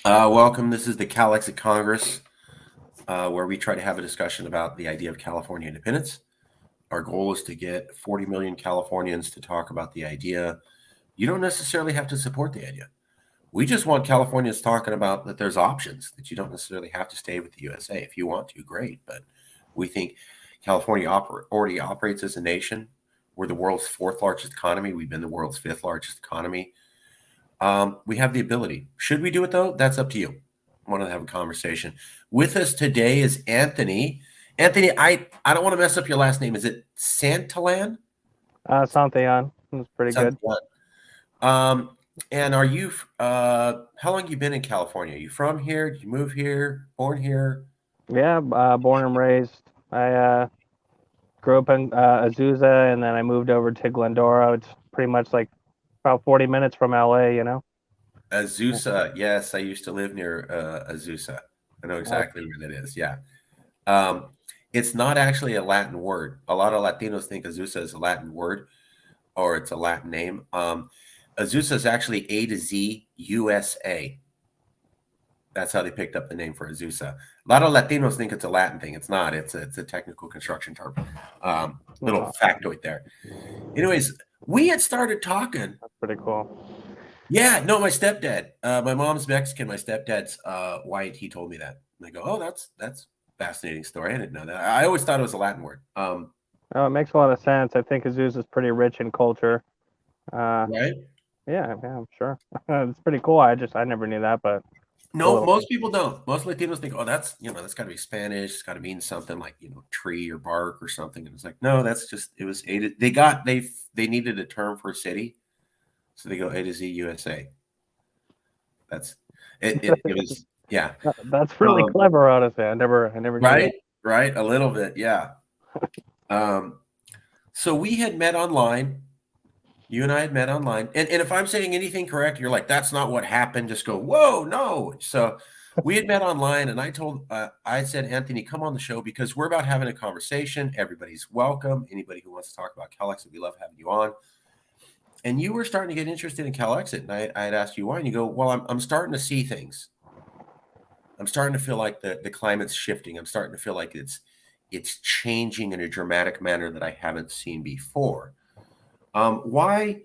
Welcome. This is the Calexit Congress, where we try to have a discussion about the idea of California independence. Our goal is to get 40 million Californians to talk about the idea. You don't necessarily have to support the idea. We just want Californians talking about that there's options, that you don't necessarily have to stay with the USA. If you want to, great. But we think California already operates as a nation. We're the world's fourth largest economy. We've been the world's fifth largest economy. We have the ability. Should we do it though? That's up to you. I want to have a conversation. With us today is Anthony. Anthony, I don't want to mess up your last name. Is it Santillan? Santiago. It's pretty good. Santillan. And are you? How long you been in California? Are you from here? Did you move here? Born here? Yeah, born and raised. I grew up in Azusa, and then I moved over to Glendora. It's pretty much like about 40 minutes from LA, you know? Azusa. Yes, I used to live near Azusa. I know exactly where that is. Yeah. Um, it's not actually a Latin word. A lot of Latinos think Azusa is a Latin word or it's a Latin name. Azusa is actually A to Z USA. That's how they picked up the name for Azusa. A lot of Latinos think it's a Latin thing. It's not. It's a technical construction term. Little factoid there. Anyways, we had started talking. That's pretty cool. Yeah, no, my stepdad. My mom's Mexican. My stepdad's white. He told me that. And I go, oh, that's fascinating story. I didn't know that. I always thought it was a Latin word. Oh, it makes a lot of sense. I think Azusa is pretty rich in culture. Right? Yeah, I'm sure. It's pretty cool. I never knew that, but No, most people don't. Most Latinos think, oh, that's got to be Spanish. It's got to mean something like tree or bark or something. And it's like, no, that's just it was A to, they needed a term for a city, so they go A to Z USA. That's it. It was yeah. That's really clever, honestly. I never knew that. Right, a little bit, yeah. So we had met online. You and I had met online. And if I'm saying anything correct, you're like, that's not what happened. Just go, whoa, no. So we had met online, and I said, Anthony, come on the show because we're about having a conversation. Everybody's welcome. Anybody who wants to talk about Calexit, we love having you on. And you were starting to get interested in Calexit, and I had asked you why, and you go, well, I'm starting to see things. I'm starting to feel like the climate's shifting. I'm starting to feel like it's changing in a dramatic manner that I haven't seen before. Why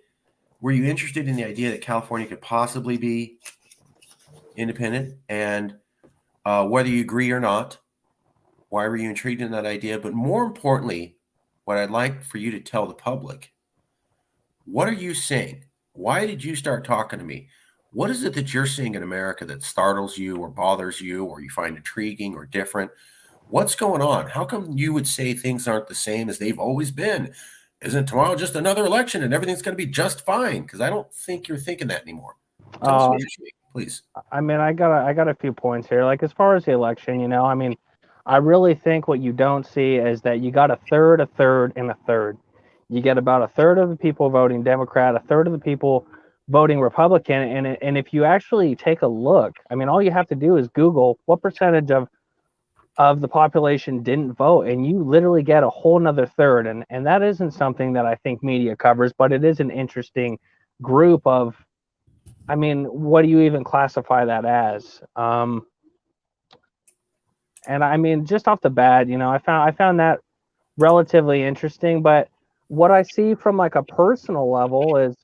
were you interested in the idea that California could possibly be independent? And whether you agree or not, why were you intrigued in that idea? But more importantly, what I'd like for you to tell the public, what are you seeing? Why did you start talking to me? What is it that you're seeing in America that startles you or bothers you or you find intriguing or different? What's going on? How come you would say things aren't the same as they've always been? Isn't tomorrow just another election and everything's going to be just fine? Because I don't think you're thinking that anymore. Tell us what you're seeing, please. I mean, I got a few points here. Like as far as the election, I mean, I really think what you don't see is that you got a third, and a third. You get about a third of the people voting Democrat, a third of the people voting Republican, and if you actually take a look, I mean, all you have to do is Google what percentage of the population didn't vote, and you literally get a whole nother third, and that isn't something that I think media covers, but it is an interesting group of, I mean, what do you even classify that as? And I mean, just off the bat, I found that relatively interesting, but what I see from like a personal level is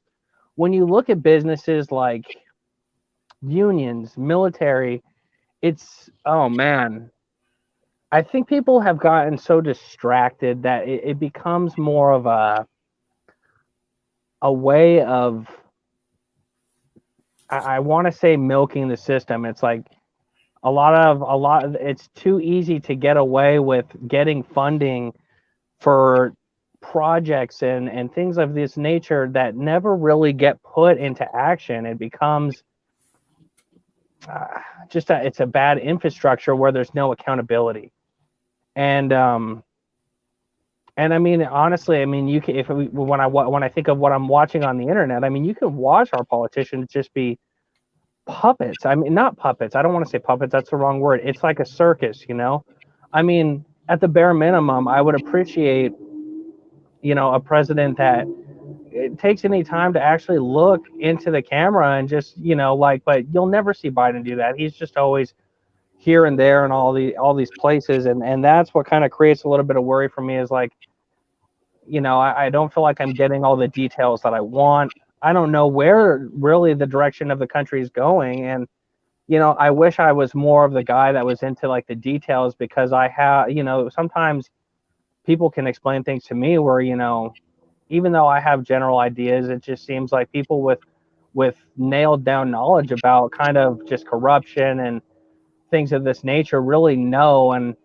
when you look at businesses like unions, military, it's, oh man, I think people have gotten so distracted that it becomes more of a way of, I want to say, milking the system. It's like it's too easy to get away with getting funding for projects and things of this nature that never really get put into action. It becomes it's a bad infrastructure where there's no accountability. And I mean, honestly, I mean, you can, when I think of what I'm watching on the internet, I mean, you can watch our politicians just be puppets. I mean, not puppets. I don't want to say puppets. That's the wrong word. It's like a circus, I mean, at the bare minimum, I would appreciate, a president that it takes any time to actually look into the camera and just, but you'll never see Biden do that. He's just always here and there and all these places, and that's what kind of creates a little bit of worry for me, is like, I don't feel like I'm getting all the details that I want. I don't know where really the direction of the country is going, and I wish I was more of the guy that was into like the details, because I have, sometimes people can explain things to me where, even though I have general ideas, it just seems like people with nailed down knowledge about kind of just corruption and things of this nature really know. And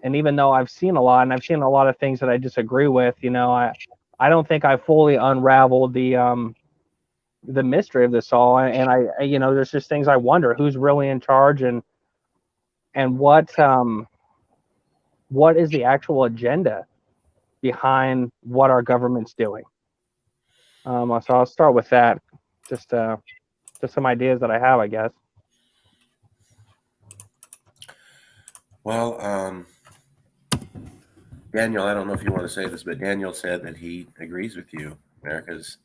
even though I've seen a lot, and I've seen a lot of things that I disagree with, I don't think I fully unraveled the mystery of this all. And there's just things I wonder who's really in charge, and what is the actual agenda behind what our government's doing. So I'll start with that. Just some ideas that I have, I guess. Well, Daniel, I don't know if you want to say this, but Daniel said that he agrees with you. America's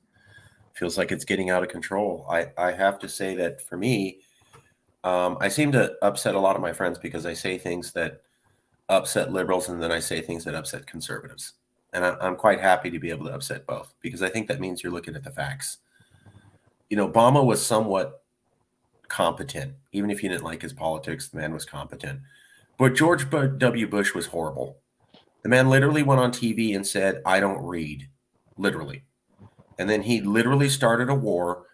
feels like it's getting out of control. I have to say that for me, I seem to upset a lot of my friends because I say things that upset liberals, and then I say things that upset conservatives. And I'm quite happy to be able to upset both, because I think that means you're looking at the facts. Obama was somewhat competent. Even if you didn't like his politics, the man was competent. But George W. Bush was horrible. The man literally went on TV and said, "I don't read," literally. And then he literally started a war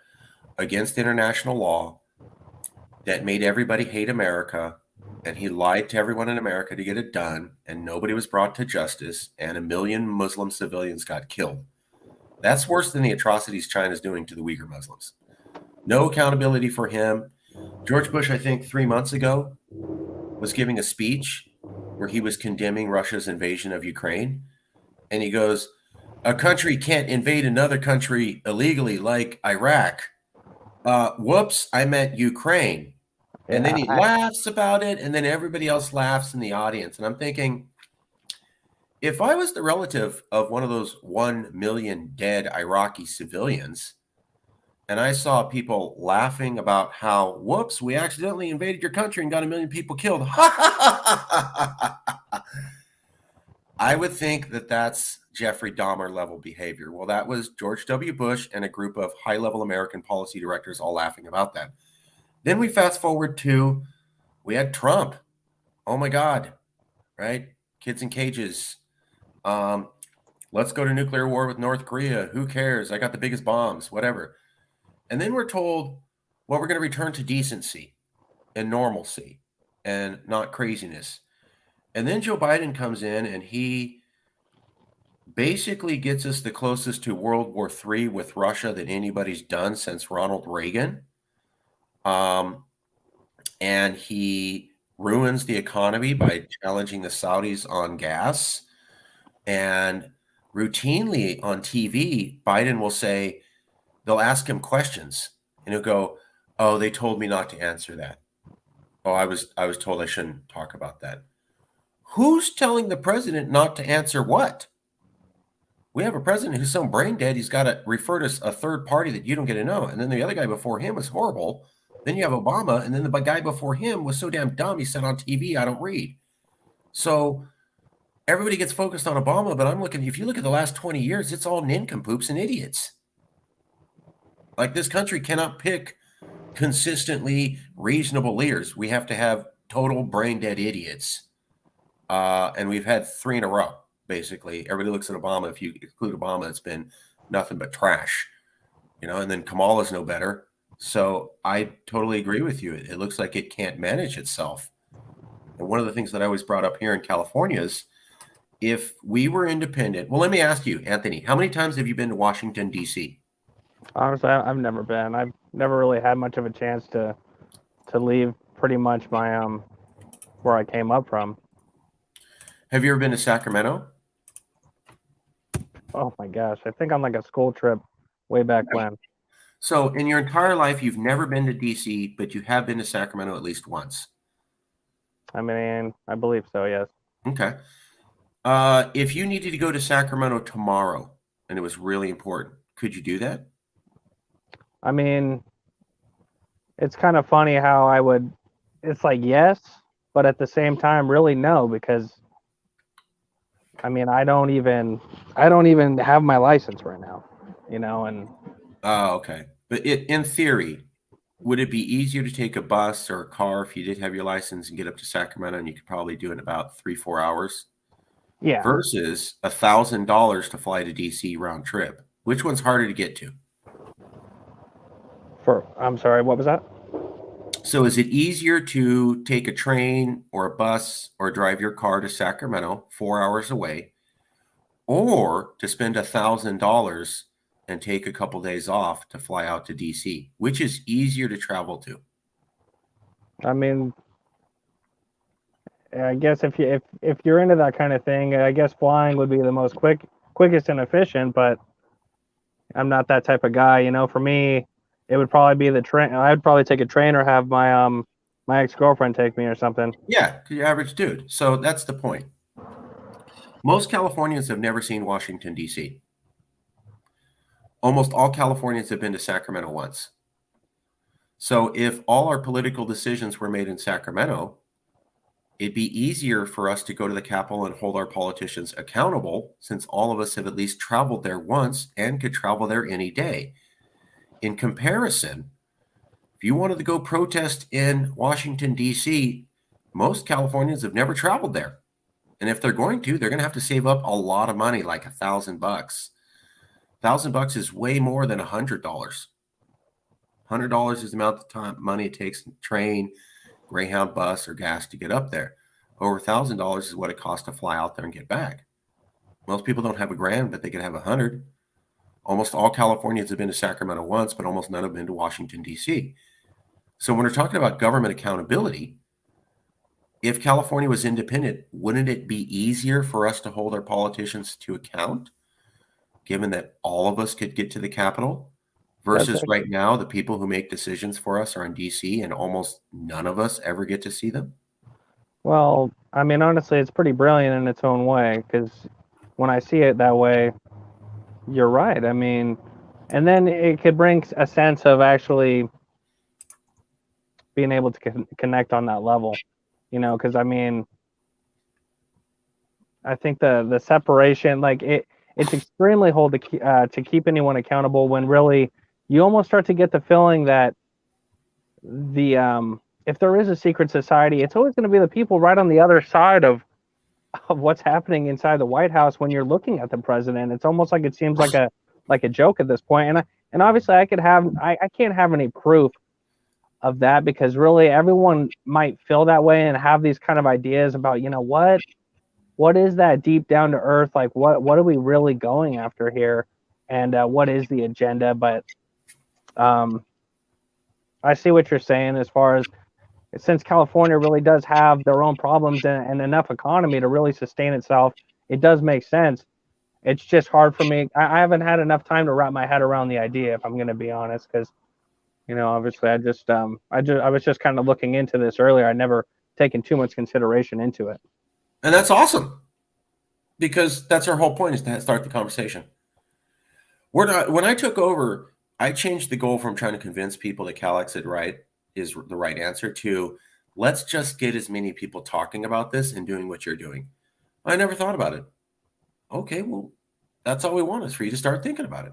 against international law that made everybody hate America. And he lied to everyone in America to get it done. And nobody was brought to justice. And 1 million Muslim civilians got killed. That's worse than the atrocities China's doing to the Uyghur Muslims. No accountability for him. George Bush, I think 3 months ago, was giving a speech where he was condemning Russia's invasion of Ukraine. And he goes, "A country can't invade another country illegally like Iraq. Whoops, I meant Ukraine." And then he laughs about it, and then everybody else laughs in the audience. And I'm thinking, if I was the relative of one of those 1 million dead Iraqi civilians, and I saw people laughing about how, "Whoops, we accidentally invaded your country and got 1 million people killed," I would think that that's Jeffrey Dahmer level behavior. Well, that was George W. Bush and a group of high-level American policy directors all laughing about that. Then we fast forward to, we had Trump. Oh my God, right? Kids in cages. Let's go to nuclear war with North Korea. Who cares? I got the biggest bombs, whatever. And then we're told, well, we're going to return to decency and normalcy and not craziness. And then Joe Biden comes in and he basically gets us the closest to World War III with Russia that anybody's done since Ronald Reagan. And he ruins the economy by challenging the Saudis on gas. And routinely on TV, Biden will say, they'll ask him questions and he'll go, "Oh, they told me not to answer that. Oh, I was told I shouldn't talk about that." Who's telling the president not to answer what? We have a president who's so brain dead, he's got to refer to a third party that you don't get to know. And then the other guy before him was horrible. Then you have Obama, and then the guy before him was so damn dumb, he said on TV, "I don't read." So everybody gets focused on Obama, but I'm looking, if you look at the last 20 years, it's all nincompoops and idiots. Like, this country cannot pick consistently reasonable leaders. We have to have total brain dead idiots. And we've had 3 in a row, basically. Everybody looks at Obama. If you include Obama, it's been nothing but trash, and then Kamala's no better. So I totally agree with you. It looks like it can't manage itself. And one of the things that I always brought up here in California is, if we were independent, well, let me ask you, Anthony, how many times have you been to Washington, D.C.? Honestly, I've never been. I've never really had much of a chance to leave pretty much my where I came up from. Have you ever been to Sacramento? Oh my gosh, I think on like a school trip way back when. So in your entire life, you've never been to DC, but you have been to Sacramento at least once. I mean, I believe so, yes. Okay. If you needed to go to Sacramento tomorrow and it was really important, could you do that? I mean, it's kind of funny how it's like yes, but at the same time, really no, because I mean, I don't even have my license right now, and Oh, okay. But in theory, would it be easier to take a bus or a car if you did have your license and get up to Sacramento, and you could probably do it in about 3-4 hours yeah. versus $1,000 to fly to DC round trip? Which one's harder to get to? I'm sorry, what was that? So is it easier to take a train or a bus or drive your car to Sacramento, 4 hours away, or to spend $1,000 and take a couple days off to fly out to DC? Which is easier to travel to? I mean, I guess if you're into that kind of thing, I guess flying would be the most quickest and efficient, but I'm not that type of guy. For me, it would probably be the train. I'd probably take a train or have my ex-girlfriend take me or something. Yeah, because you're average dude. So that's the point. Most Californians have never seen Washington, D.C. Almost all Californians have been to Sacramento once. So if all our political decisions were made in Sacramento, it'd be easier for us to go to the Capitol and hold our politicians accountable, since all of us have at least traveled there once and could travel there any day. In comparison, if you wanted to go protest in Washington, D.C., most Californians have never traveled there. And if they're going to, they're going to have to save up a lot of money, like $1,000. $1,000 is way more than $100. $100 is the amount of time money it takes to train, Greyhound bus, or gas to get up there. Over $1,000 is what it costs to fly out there and get back. Most people don't have $1,000, but they could have 100. Almost all Californians have been to Sacramento once, but almost none have been to Washington, D.C. So when we're talking about government accountability, if California was independent, wouldn't it be easier for us to hold our politicians to account, given that all of us could get to the Capitol? That's Versus it. right now, the people who make decisions for us are in DC, and almost none of us ever get to see them. Well, I mean, honestly, it's pretty brilliant in its own way because when I see it that way, you're right. I mean, and then it could bring a sense of actually being able to connect on that level, because I mean, I think the separation, like it's extremely hard to keep anyone accountable when really you almost start to get the feeling that the if there is a secret society, it's always going to be the people right on the other side of what's happening inside the White House when you're looking at the president. It's almost like it seems like a joke at this point. And obviously I can't have any proof of that because really everyone might feel that way and have these kind of ideas about, what is that deep down to earth, like what are we really going after here, and what is the agenda. But I see what you're saying as far as since California really does have their own problems and enough economy to really sustain itself, it does make sense. It's just hard for me. I haven't had enough time to wrap my head around the idea, if I'm going to be honest, because obviously I was just kind of looking into this earlier. I never taken too much consideration into it. And that's awesome, because that's our whole point, is to start the conversation. When I took over, I changed the goal from trying to convince people that Calexit is the right answer to let's just get as many people talking about this and doing what you're doing. I never thought about it. Okay, well, that's all we want, is for you to start thinking about it.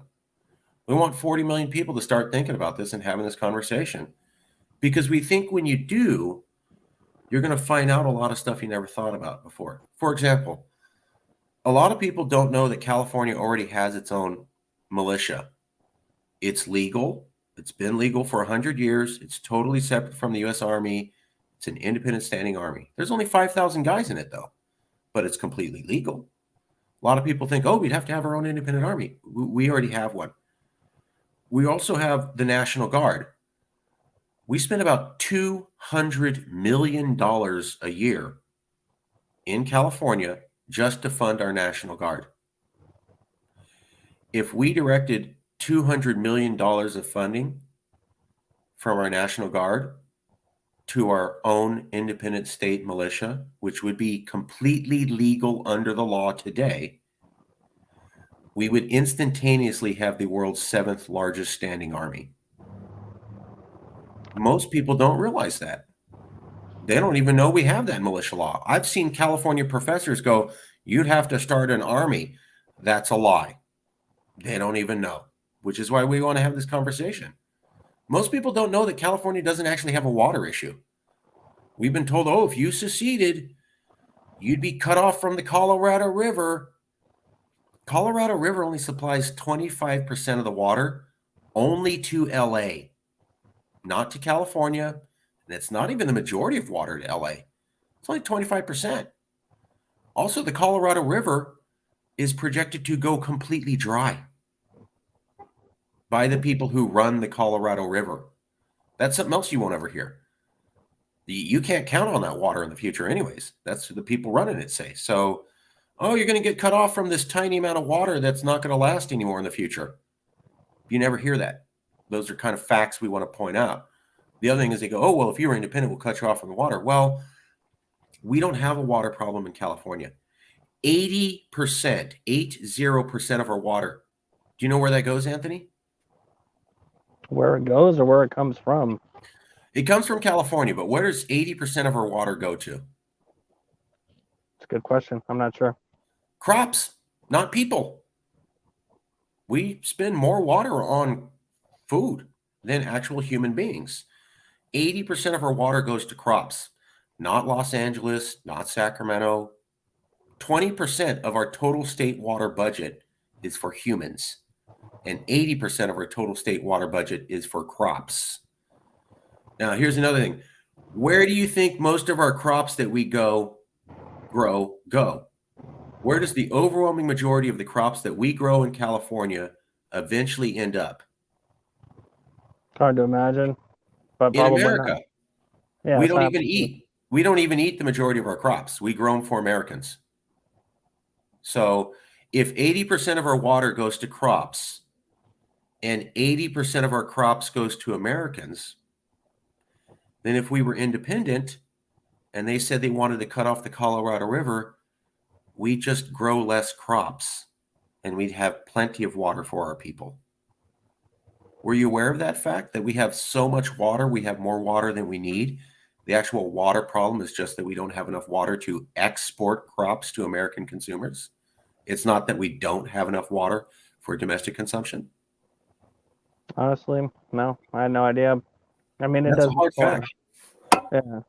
We want 40 million people to start thinking about this and having this conversation, because we think when you do, you're going to find out a lot of stuff you never thought about before. For example, a lot of people don't know that California already has its own militia. It's legal. It's been legal for 100 years. It's totally separate from the U.S. Army. It's an independent standing army. There's only 5,000 guys in it, though, but it's completely legal. A lot of people think, oh, we'd have to have our own independent army. We already have one. We also have the National Guard. We spend about $200 million a year in California just to fund our National Guard. If we directed $200 million of funding from our National Guard to our own independent state militia, which would be completely legal under the law today, we would instantaneously have the world's 7th largest standing army. Most people don't realize that. They don't even know we have that militia law. I've seen California professors go, you'd have to start an army. That's a lie. They don't even know, which is why we want to have this conversation. Most people don't know that California doesn't actually have a water issue. We've been told, oh, if you seceded, you'd be cut off from the Colorado River. Colorado River only supplies 25% of the water only to LA, not to California. And it's not even the majority of water to LA. It's only 25%. Also, the Colorado River is projected to go completely dry by the people who run the Colorado River. That's something else you won't ever hear. You can't count on that water in the future anyways. That's what the people running it say. So, oh, you're going to get cut off from this tiny amount of water that's not going to last anymore in the future. You never hear that. Those are kind of facts we want to point out. The other thing is they go, oh, well, if you were independent, we'll cut you off from the water. Well, we don't have a water problem in California. 80%, 80% of our water. Do you know where that goes, Anthony? Where it goes or where it comes from? It comes from California, but where does 80% of our water go to? It's a good question. I'm not sure. Crops, not people. We spend more water on food than actual human beings. 80% of our water goes to crops, not Los Angeles, not Sacramento. 20% of our total state water budget is for humans, and 80% of our total state water budget is for crops. Now, here's another thing. Where do you think most of our crops that we grow? Where does the overwhelming majority of the crops that we grow in California eventually end up? Hard to imagine, but In probably America. not. Yeah, We don't even eat. We don't even eat the majority of our crops. We grow them for Americans. So if 80% of our water goes to crops and 80% of our crops goes to Americans, then if we were independent and they said they wanted to cut off the Colorado River, we just grow less crops and we'd have plenty of water for our people. Were you aware of that fact, that we have so much water, we have more water than we need? The actual water problem is just that we don't have enough water to export crops to American consumers. It's not that we don't have enough water for domestic consumption. Honestly, no, I had no idea. I mean, it That's does. a hard fact. Yeah.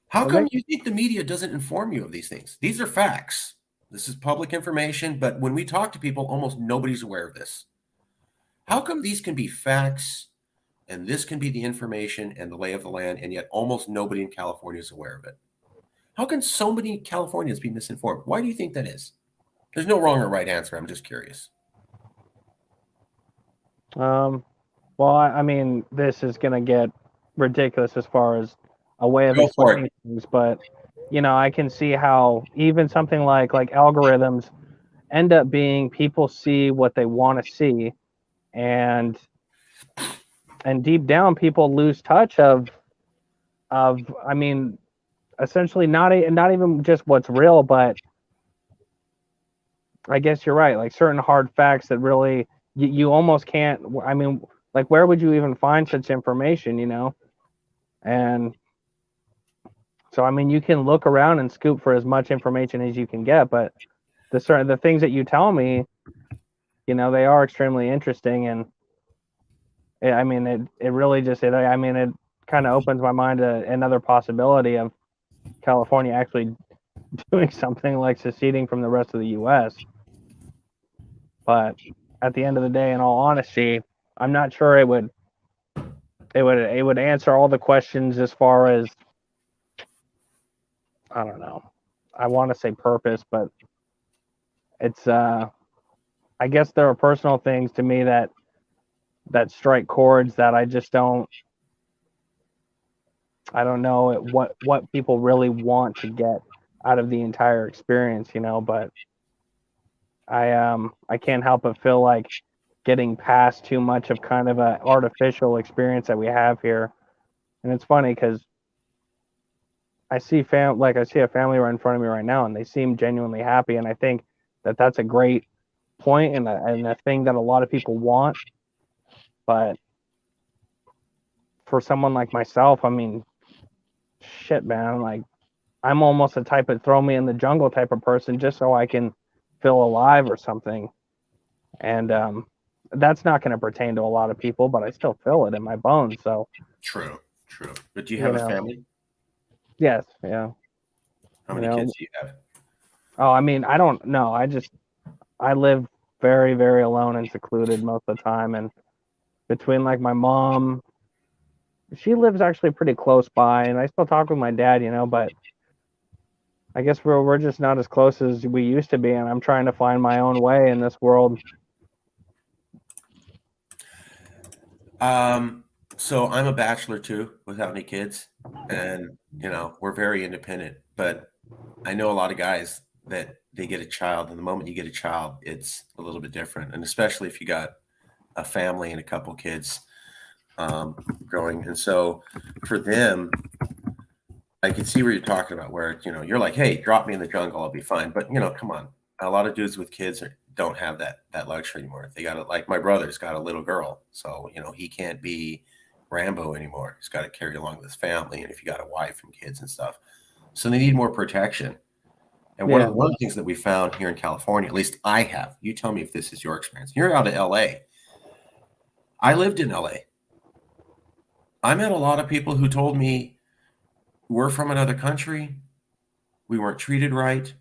How come you think the media doesn't inform you of these things? These are facts. This is public information, but when we talk to people, almost nobody's aware of this. How come these can be facts and this can be the information and the lay of the land, and yet almost nobody in California is aware of it? How can so many Californians be misinformed? Why do you think that is? There's no wrong or right answer. I'm just curious. Well, I mean, this is going to get ridiculous as far as a way of Go for explaining things, but I can see how even something like algorithms end up being people see what they want to see, and deep down people lose touch of I mean, essentially not even just what's real, but I guess you're right, like certain hard facts that really you almost can't. I mean, like, where would you even find such information, And so, I mean, you can look around and scoop for as much information as you can get, but the things that you tell me, they are extremely interesting, and I mean, it really just it kind of opens my mind to another possibility of California actually doing something like seceding from the rest of the U.S. But at the end of the day, in all honesty, I'm not sure it would answer all the questions as far as, I don't know, I want to say purpose, but it's I guess there are personal things to me that strike chords that I just don't know what people really want to get out of the entire experience, but I can't help but feel like getting past too much of kind of an artificial experience that we have here. And it's funny because I see a family right in front of me right now, and they seem genuinely happy, and I think that that's a great point and a thing that a lot of people want. But for someone like myself, I mean, shit, man, like I'm almost the type of throw me in the jungle type of person just so I can feel alive or something. And that's not going to pertain to a lot of people, but I still feel it in my bones. So True. But do you have a family? Yes, yeah. How many kids do you have? Oh, I mean, I don't know. I live very, very alone and secluded most of the time. And between like my mom, she lives actually pretty close by, and I still talk with my dad, but I guess we're just not as close as we used to be, and I'm trying to find my own way in this world. So I'm a bachelor too, without any kids, and we're very independent. But I know a lot of guys that they get a child, and the moment you get a child, it's a little bit different, and especially if you got a family and a couple kids growing. And so for them, I can see what you're talking about, where you're like, hey, drop me in the jungle, I'll be fine. But come on, a lot of dudes with kids don't have that luxury anymore. They got it. Like my brother's got a little girl, so he can't be Rambo anymore. He's got to carry along with his family, and if you got a wife and kids and stuff, so they need more protection. And one of the things that we found here in California, at least I have, you tell me if this is your experience. You're out of LA. I lived in LA. I met a lot of people who told me we're from another country. We weren't treated right.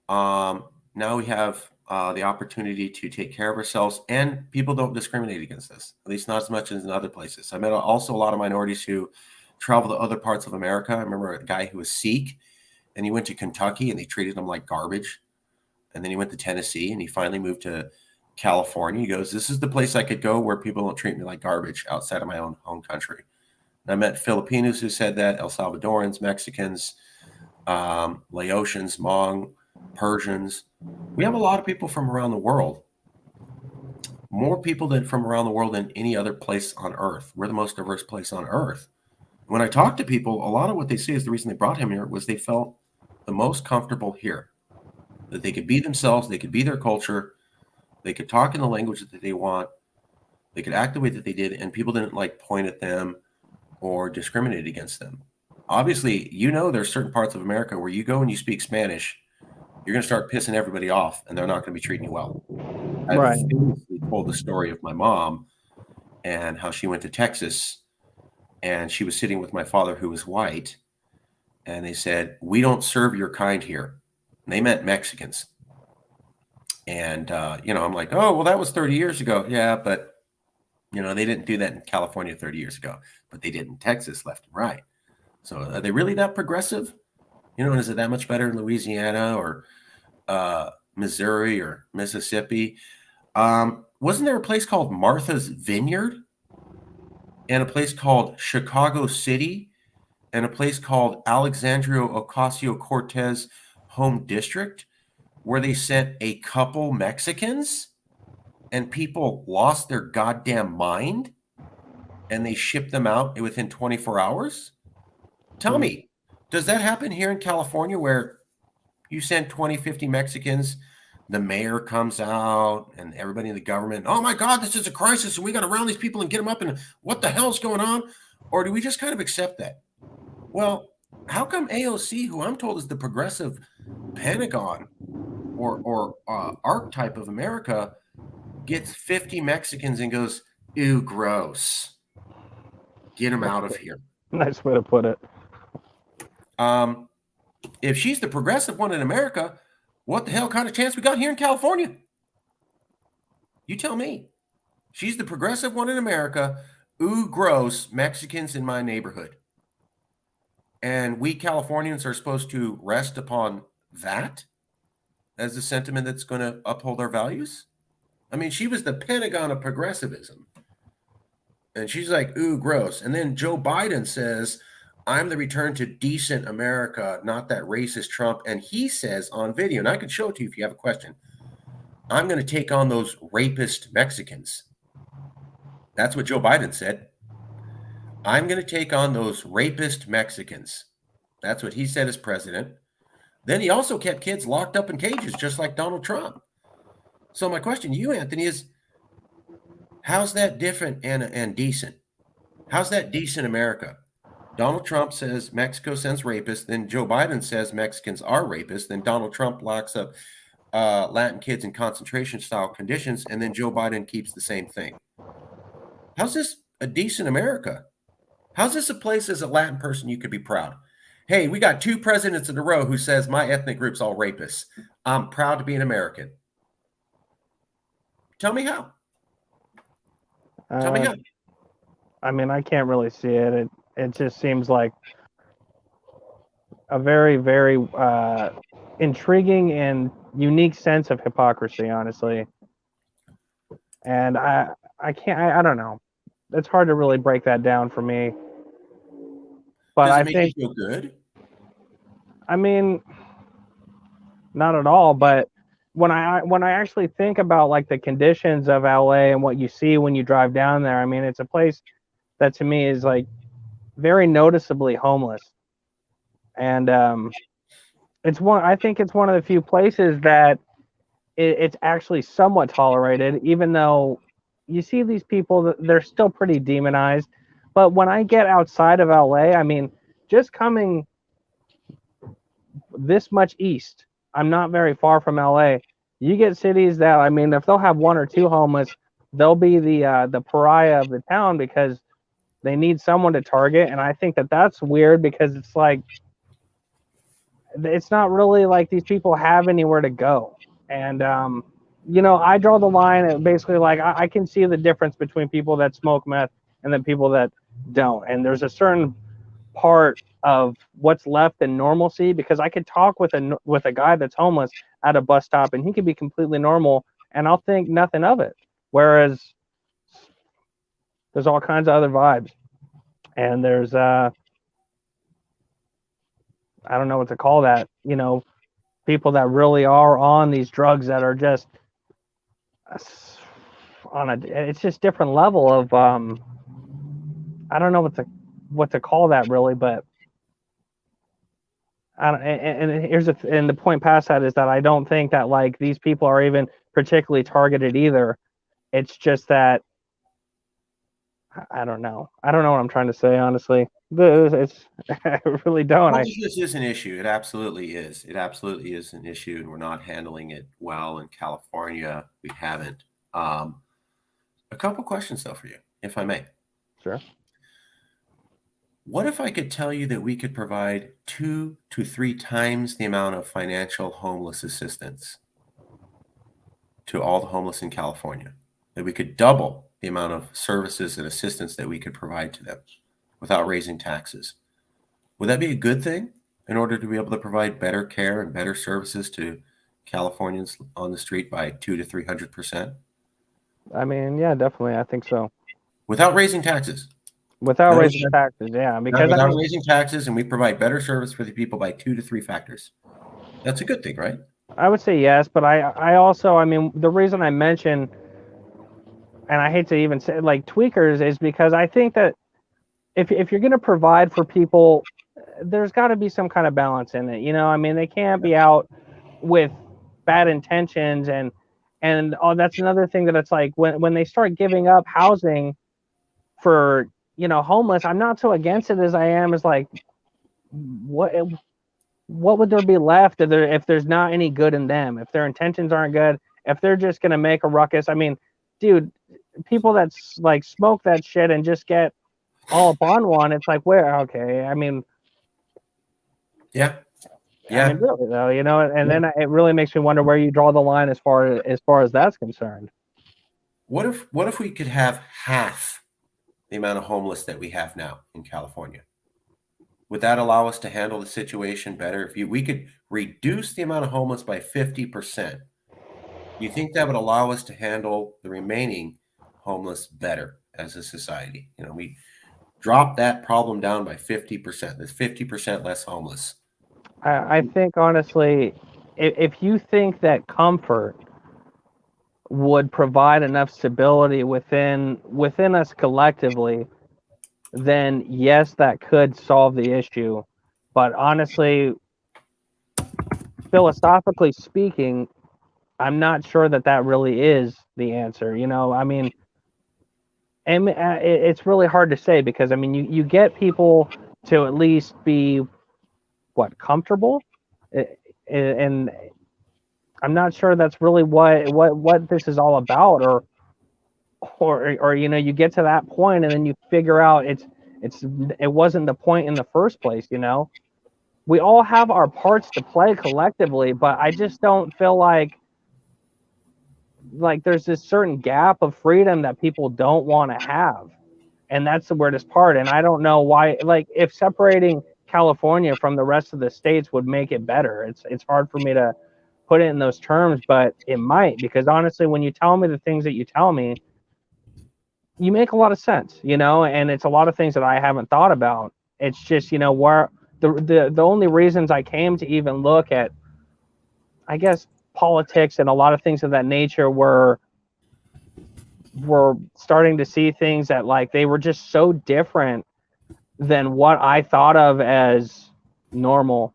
Now we have the opportunity to take care of ourselves, and people don't discriminate against us, at least not as much as in other places. I met also a lot of minorities who travel to other parts of America. I remember a guy who was Sikh, and he went to Kentucky, and they treated him like garbage. And then he went to Tennessee, and he finally moved to California. He goes, this is the place I could go where people don't treat me like garbage outside of my own home country. And I met Filipinos who said that, El Salvadorans, Mexicans, Laotians, Hmong, Persians. We have a lot of people from around the world. More people than from around the world than any other place on earth. We're the most diverse place on earth. When I talk to people, a lot of what they say is the reason they brought him here was they felt the most comfortable here. That they could be themselves, they could be their culture, they could talk in the language that they want, they could act the way that they did, and people didn't point at them or discriminate against them. Obviously, there's certain parts of America where you go and you speak Spanish, you're going to start pissing everybody off, and they're not going to be treating you well. I've famously told the story of my mom and how she went to Texas, and she was sitting with my father, who was white, and they said, we don't serve your kind here. And they meant Mexicans. And, I'm like, oh, well, that was 30 years ago. Yeah, but, they didn't do that in California 30 years ago, but they did in Texas, left and right. So are they really that progressive? And is it that much better in Louisiana or Missouri or Mississippi? Wasn't there a place called Martha's Vineyard and a place called Chicago City and a place called Alexandria Ocasio-Cortez Home District where they sent a couple Mexicans and people lost their goddamn mind and they shipped them out within 24 hours? Tell me, does that happen here in California where you send 20, 50 Mexicans, the mayor comes out and everybody in the government, oh my God, this is a crisis and we got to round these people and get them up and what the hell's going on? Or do we just kind of accept that? Well, how come AOC, who I'm told is the progressive Pentagon or archetype of America, gets 50 Mexicans and goes, ew, gross. Get them out of here. Nice way to put it. If she's the progressive one in America, what the hell kind of chance we got here in California? You tell me. She's the progressive one in America. Ooh, gross, Mexicans in my neighborhood. And we Californians are supposed to rest upon that as the sentiment that's going to uphold our values? I mean, she was the Pentagon of progressivism. And she's like, ooh, gross. And then Joe Biden says, I'm the return to decent America, not that racist Trump. And he says on video, and I can show it to you if you have a question, I'm going to take on those rapist Mexicans. That's what Joe Biden said. I'm going to take on those rapist Mexicans. That's what he said as president. Then he also kept kids locked up in cages, just like Donald Trump. So my question to you, Anthony, is how's that different and decent? How's that decent America? Donald Trump says Mexico sends rapists, then Joe Biden says Mexicans are rapists, then Donald Trump locks up Latin kids in concentration style conditions, and then Joe Biden keeps the same thing. How's this a decent America? How's this a place as a Latin person you could be proud? Hey, we got 2 presidents in a row who says my ethnic group's all rapists. I'm proud to be an American. Tell me how. Tell me how. I mean, I can't really see it. It just seems like a very, very intriguing and unique sense of hypocrisy, honestly. And I don't know. It's hard to really break that down for me. But Does it I make think, you feel good? I mean, not at all. But when I actually think about like the conditions of LA and what you see when you drive down there, I mean, it's a place that to me is like very noticeably homeless. And I think it's one of the few places that it's actually somewhat tolerated, even though you see these people, they're still pretty demonized. But when I get outside of LA, I mean, just coming this much east, I'm not very far from LA. You get cities that, I mean, if they'll have 1 or 2 homeless, they'll be the pariah of the town because they need someone to target. And I think that that's weird because it's like, it's not really like these people have anywhere to go. And, I draw the line at basically like I can see the difference between people that smoke meth and then people that don't. And there's a certain part of what's left in normalcy because I could talk with a guy that's homeless at a bus stop and he could be completely normal and I'll think nothing of it. Whereas there's all kinds of other vibes. And there's I don't know what to call that, people that really are on these drugs that are just it's just different level of I don't know what to call that really, but I don't, and the point past that is that I don't think that like these people are even particularly targeted either. It's just that I don't know. I don't know what I'm trying to say, honestly. I really don't. Homelessness is an issue. It absolutely is. It absolutely is an issue, and we're not handling it well in California. We haven't. A couple questions, though, for you, if I may. Sure. What if I could tell you that we could provide 2 to 3 times the amount of financial homeless assistance to all the homeless in California? That we could double the amount of services and assistance that we could provide to them without raising taxes. Would that be a good thing in order to be able to provide better care and better services to Californians on the street by 200 to 300%? I mean, yeah, definitely. I think so. Without raising taxes. Without raising taxes, yeah. Because without raising taxes, and we provide better service for the people by 2 to 3 factors. That's a good thing, right? I would say yes, but I also, I mean, the reason I mention, and I hate to even say like tweakers, is because I think that if you're going to provide for people, there's got to be some kind of balance in it. I mean, they can't be out with bad intentions and that's another thing that it's like when they start giving up housing for homeless, I'm not so against it as I am as like what would there be left if there's not any good in them, if their intentions aren't good, if they're just going to make a ruckus. I mean, dude, people that like smoke that shit and just get all up on one, it's like, where? Okay, I mean, yeah, I mean, really though, and then it really makes me wonder where you draw the line as far as that's concerned. What if we could have half the amount of homeless that we have now in California? Would that allow us to handle the situation better? If we could reduce the amount of homeless by 50%, do you think that would allow us to handle the remaining homeless better as a society? We drop that problem down by 50%. There's 50% less homeless. I think honestly, if you think that comfort would provide enough stability within us collectively, then yes, that could solve the issue. But honestly, philosophically speaking, I'm not sure that really is the answer. You know, I mean, and it's really hard to say because I mean, you get people to at least be comfortable, and I'm not sure that's really what this is all about, or you know, you get to that point and then you figure out it wasn't the point in the first place. You know, we all have our parts to play collectively, but I just don't feel like there's this certain gap of freedom that people don't want to have, and that's the weirdest part. And I don't know why, like, if separating California from the rest of the states would make it better. It's hard for me to put it in those terms, but it might, because honestly, when you tell me the things that you tell me, you make a lot of sense, you know, and it's a lot of things that I haven't thought about. It's just, you know, where the only reasons I came to even look at, I guess, politics and a lot of things of that nature were starting to see things that, like, they were just so different than what I thought of as normal,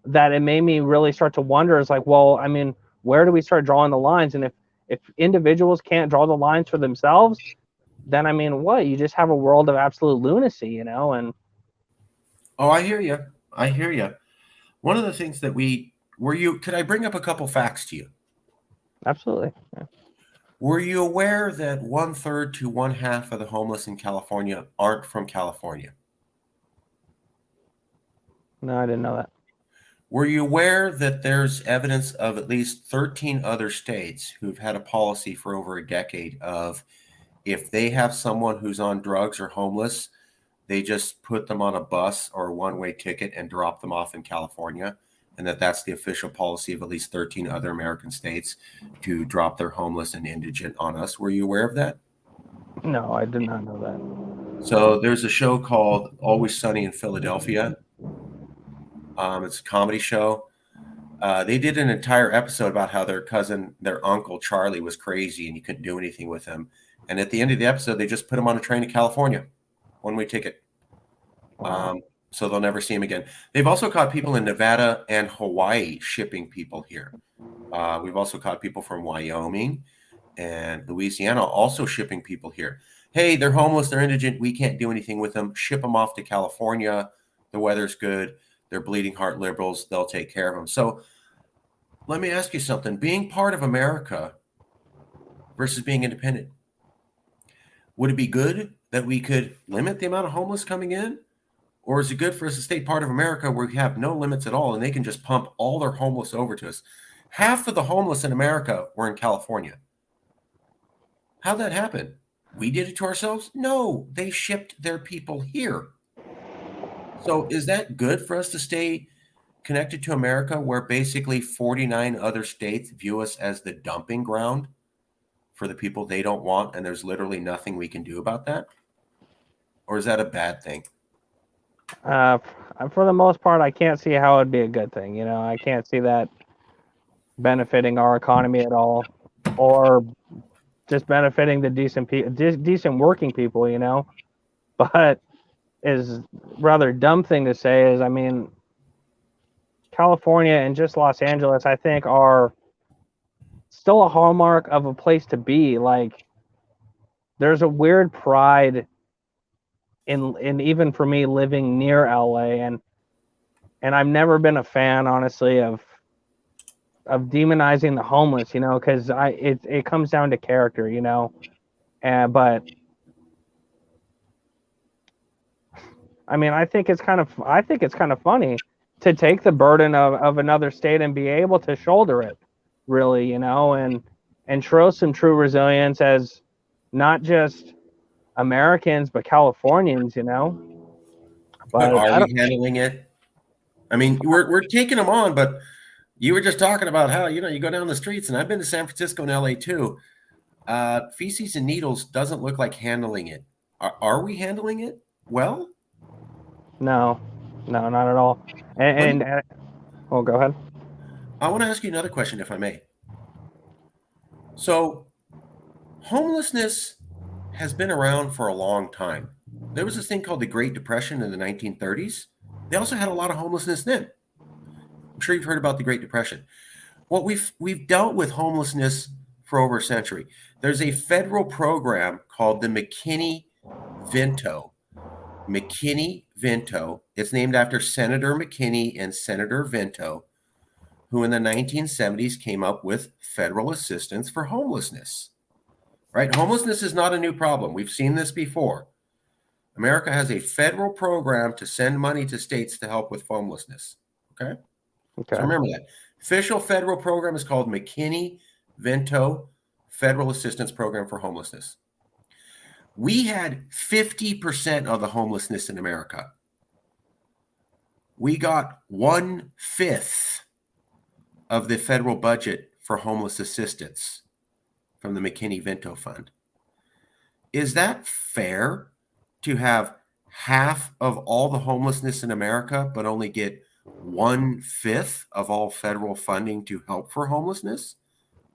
that it made me really start to wonder, is like, well, I mean, where do we start drawing the lines? And if individuals can't draw the lines for themselves, then I mean, what? You just have a world of absolute lunacy, you know? And Oh, I hear you. I hear you. One of the things that could I bring up a couple facts to you? absolutely. Yeah. Were you aware that 1/3 to 1/2 of the homeless in California aren't from California? No, I didn't know that. Were you aware that there's evidence of at least 13 other states who've had a policy for over a decade of, if they have someone who's on drugs or homeless, they just put them on a bus or a one-way ticket and drop them off in California, and that's the official policy of at least 13 other American states, to drop their homeless and indigent on us. Were you aware of that? No, I did not know that. So there's a show called Always Sunny in Philadelphia. It's a comedy show. They did an entire episode about how their uncle Charlie was crazy and you couldn't do anything with him. And at the end of the episode, they just put him on a train to California, one-way ticket. Wow. So they'll never see him again. They've also caught people in Nevada and Hawaii shipping people here. We've also caught people from Wyoming and Louisiana also shipping people here. Hey, they're homeless, they're indigent, we can't do anything with them. Ship them off to California. The weather's good. They're bleeding heart liberals. They'll take care of them. So let me ask you something. Being part of America versus being independent, would it be good that we could limit the amount of homeless coming in? Or is it good for us to stay part of America where we have no limits at all and they can just pump all their homeless over to us? Half of the homeless in America were in California. How'd that happen? We did it to ourselves? No, they shipped their people here. So is that good for us to stay connected to America where basically 49 other states view us as the dumping ground for the people they don't want, and there's literally nothing we can do about that? Or is that a bad thing? For the most part, I can't see how it'd be a good thing. You know, I can't see that benefiting our economy at all, or just benefiting the decent working people. You know, but is rather dumb thing to say is, I mean, California and just Los Angeles, I think, are still a hallmark of a place to be. Like, there's a weird pride in even for me living near LA, and I've never been a fan, honestly, of demonizing the homeless, you know, because it comes down to character, you know, but I mean, I think it's kind of funny to take the burden of another state and be able to shoulder it, really, you know, and show some true resilience as not just Americans but Californians, you know. But But are I we don't. handling it? I mean, we're taking them on, but you were just talking about how, you go down the streets, and I've been to San Francisco and LA too. Feces and needles doesn't look like handling it. Are we handling it well? No, no, not at all. Let me, Oh, go ahead. I want to ask you another question, if I may. So, homelessness has been around for a long time. There was this thing called the Great Depression in the 1930s. They also had a lot of homelessness then. I'm sure you've heard about the Great Depression. Well, we've dealt with homelessness for over a century. There's a federal program called the McKinney-Vento. McKinney-Vento. It's named after Senator McKinney and Senator Vento, who in the 1970s came up with federal assistance for homelessness. Right? Homelessness is not a new problem. We've seen this before. America has a federal program to send money to states to help with homelessness. Okay? Okay. So remember that. Official federal program is called McKinney-Vento Federal Assistance Program for Homelessness. We had 50% of the homelessness in America. We got 1/5 of the federal budget for homeless assistance from the McKinney-Vento Fund. Is that fair to have half of all the homelessness in America, but only get 1/5 of all federal funding to help for homelessness?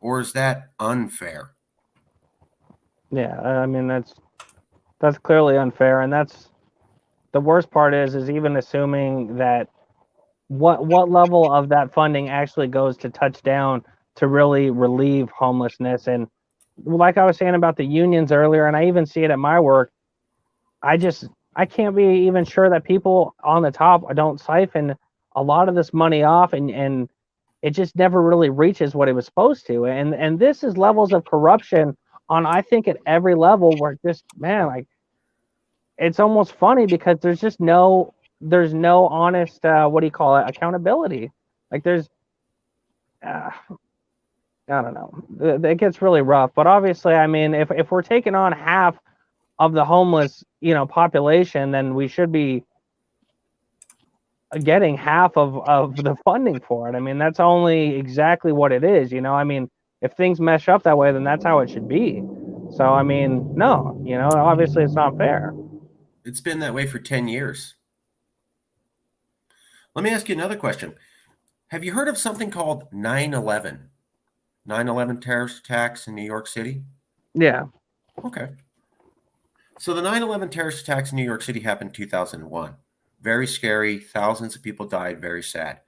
Or is that unfair? Yeah, I mean that's clearly unfair, and that's the worst part is even assuming that what level of that funding actually goes to touch down to really relieve homelessness. And like I was saying about the unions earlier, and I even see it at my work, I can't be even sure that people on the top don't siphon a lot of this money off, and it just never really reaches what it was supposed to. And this is levels of corruption on, I think, at every level, where just, man, like, it's almost funny because there's no honest, what do you call it, accountability. Like, there's I don't know, it gets really rough. But obviously, I mean, if we're taking on half of the homeless, population, then we should be getting half of the funding for it. I mean, that's only exactly what it is. I mean, if things mesh up that way, then that's how it should be. So, I mean, no, obviously it's not fair. It's been that way for 10 years. Let me ask you another question. Have you heard of something called 9/11? 9/11 terrorist attacks in New York City? Yeah. Okay. So the 9/11 terrorist attacks in New York City happened in 2001. Very scary. Thousands of people died. Very sad.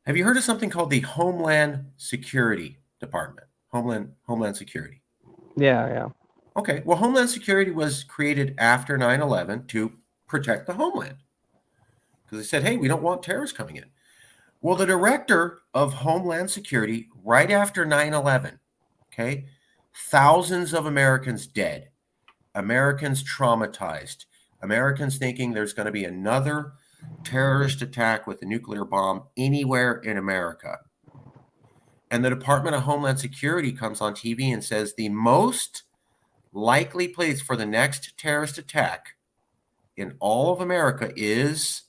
Have you heard of something called the Homeland Security Department? Homeland Security. Yeah, yeah. Okay. Well, Homeland Security was created after 9/11 to protect the homeland. Because they said, hey, we don't want terrorists coming in. Well, the director of Homeland Security, right after 9/11, okay, thousands of Americans dead, Americans traumatized, Americans thinking there's going to be another terrorist attack with a nuclear bomb anywhere in America. And the Department of Homeland Security comes on TV and says the most likely place for the next terrorist attack in all of America is,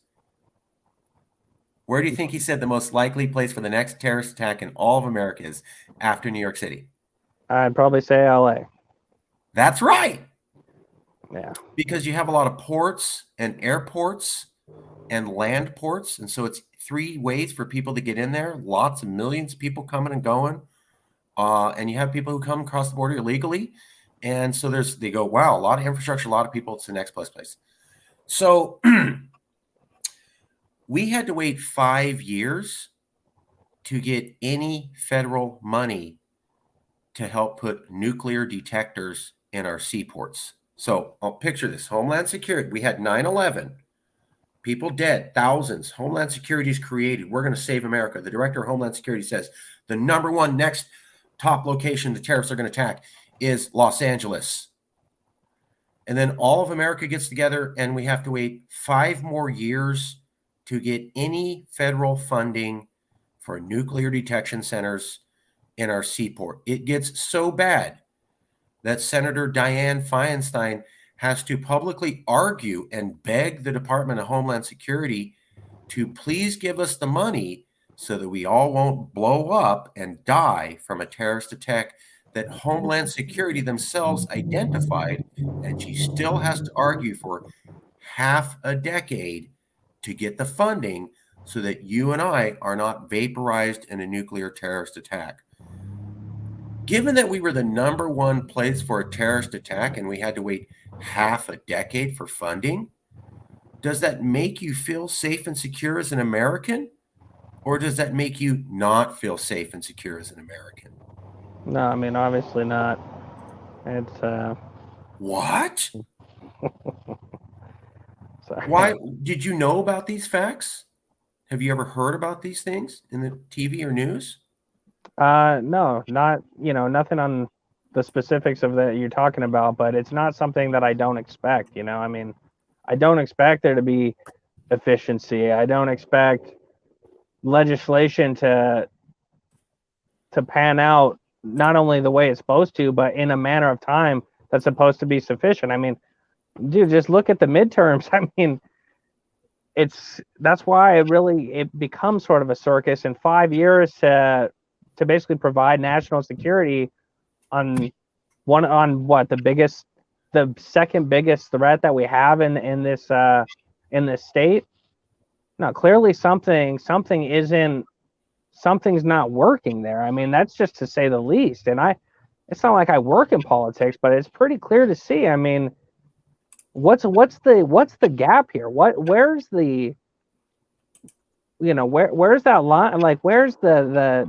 where do you think he said the most likely place for the next terrorist attack in all of America is after New York City? I'd probably say LA. That's right. Yeah. Because you have a lot of ports and airports and land ports. And so it's 3 ways for people to get in there. Lots of millions of people coming and going. And you have people who come across the border illegally. And so they go, wow, a lot of infrastructure, a lot of people. It's the next place. So we had to wait 5 years to get any federal money to help put nuclear detectors in our seaports. So I'll picture this. Homeland Security, we had 9/11, people dead, thousands. Homeland Security is created. We're going to save America. The director of Homeland Security says the number one next top location the terrorists are going to attack is Los Angeles. And then all of America gets together and we have to wait 5 more years to get any federal funding for nuclear detection centers in our seaport. It gets so bad that Senator Dianne Feinstein has to publicly argue and beg the Department of Homeland Security to please give us the money so that we all won't blow up and die from a terrorist attack that Homeland Security themselves identified. And she still has to argue for half a decade to get the funding so that you and I are not vaporized in a nuclear terrorist attack. Given that we were the number one place for a terrorist attack and we had to wait half a decade for funding, does that make you feel safe and secure as an American? Or does that make you not feel safe and secure as an American? No, I mean, obviously not. It's What? sorry. Why did you know about these facts? Have you ever heard about these things in the TV or news? No, not, nothing on the specifics of that you're talking about, but it's not something that I don't expect. I mean, I don't expect there to be efficiency. I don't expect legislation to pan out not only the way it's supposed to, but in a manner of time that's supposed to be sufficient. I mean, dude, just look at the midterms. I mean, that's why it becomes sort of a circus in 5 years to basically provide national security on what the second biggest threat that we have in this state. No, clearly something's not working there. I mean, that's just to say the least. And it's not like I work in politics, but it's pretty clear to see. I mean, what's the gap here? Where's the where's that line? Like, where's the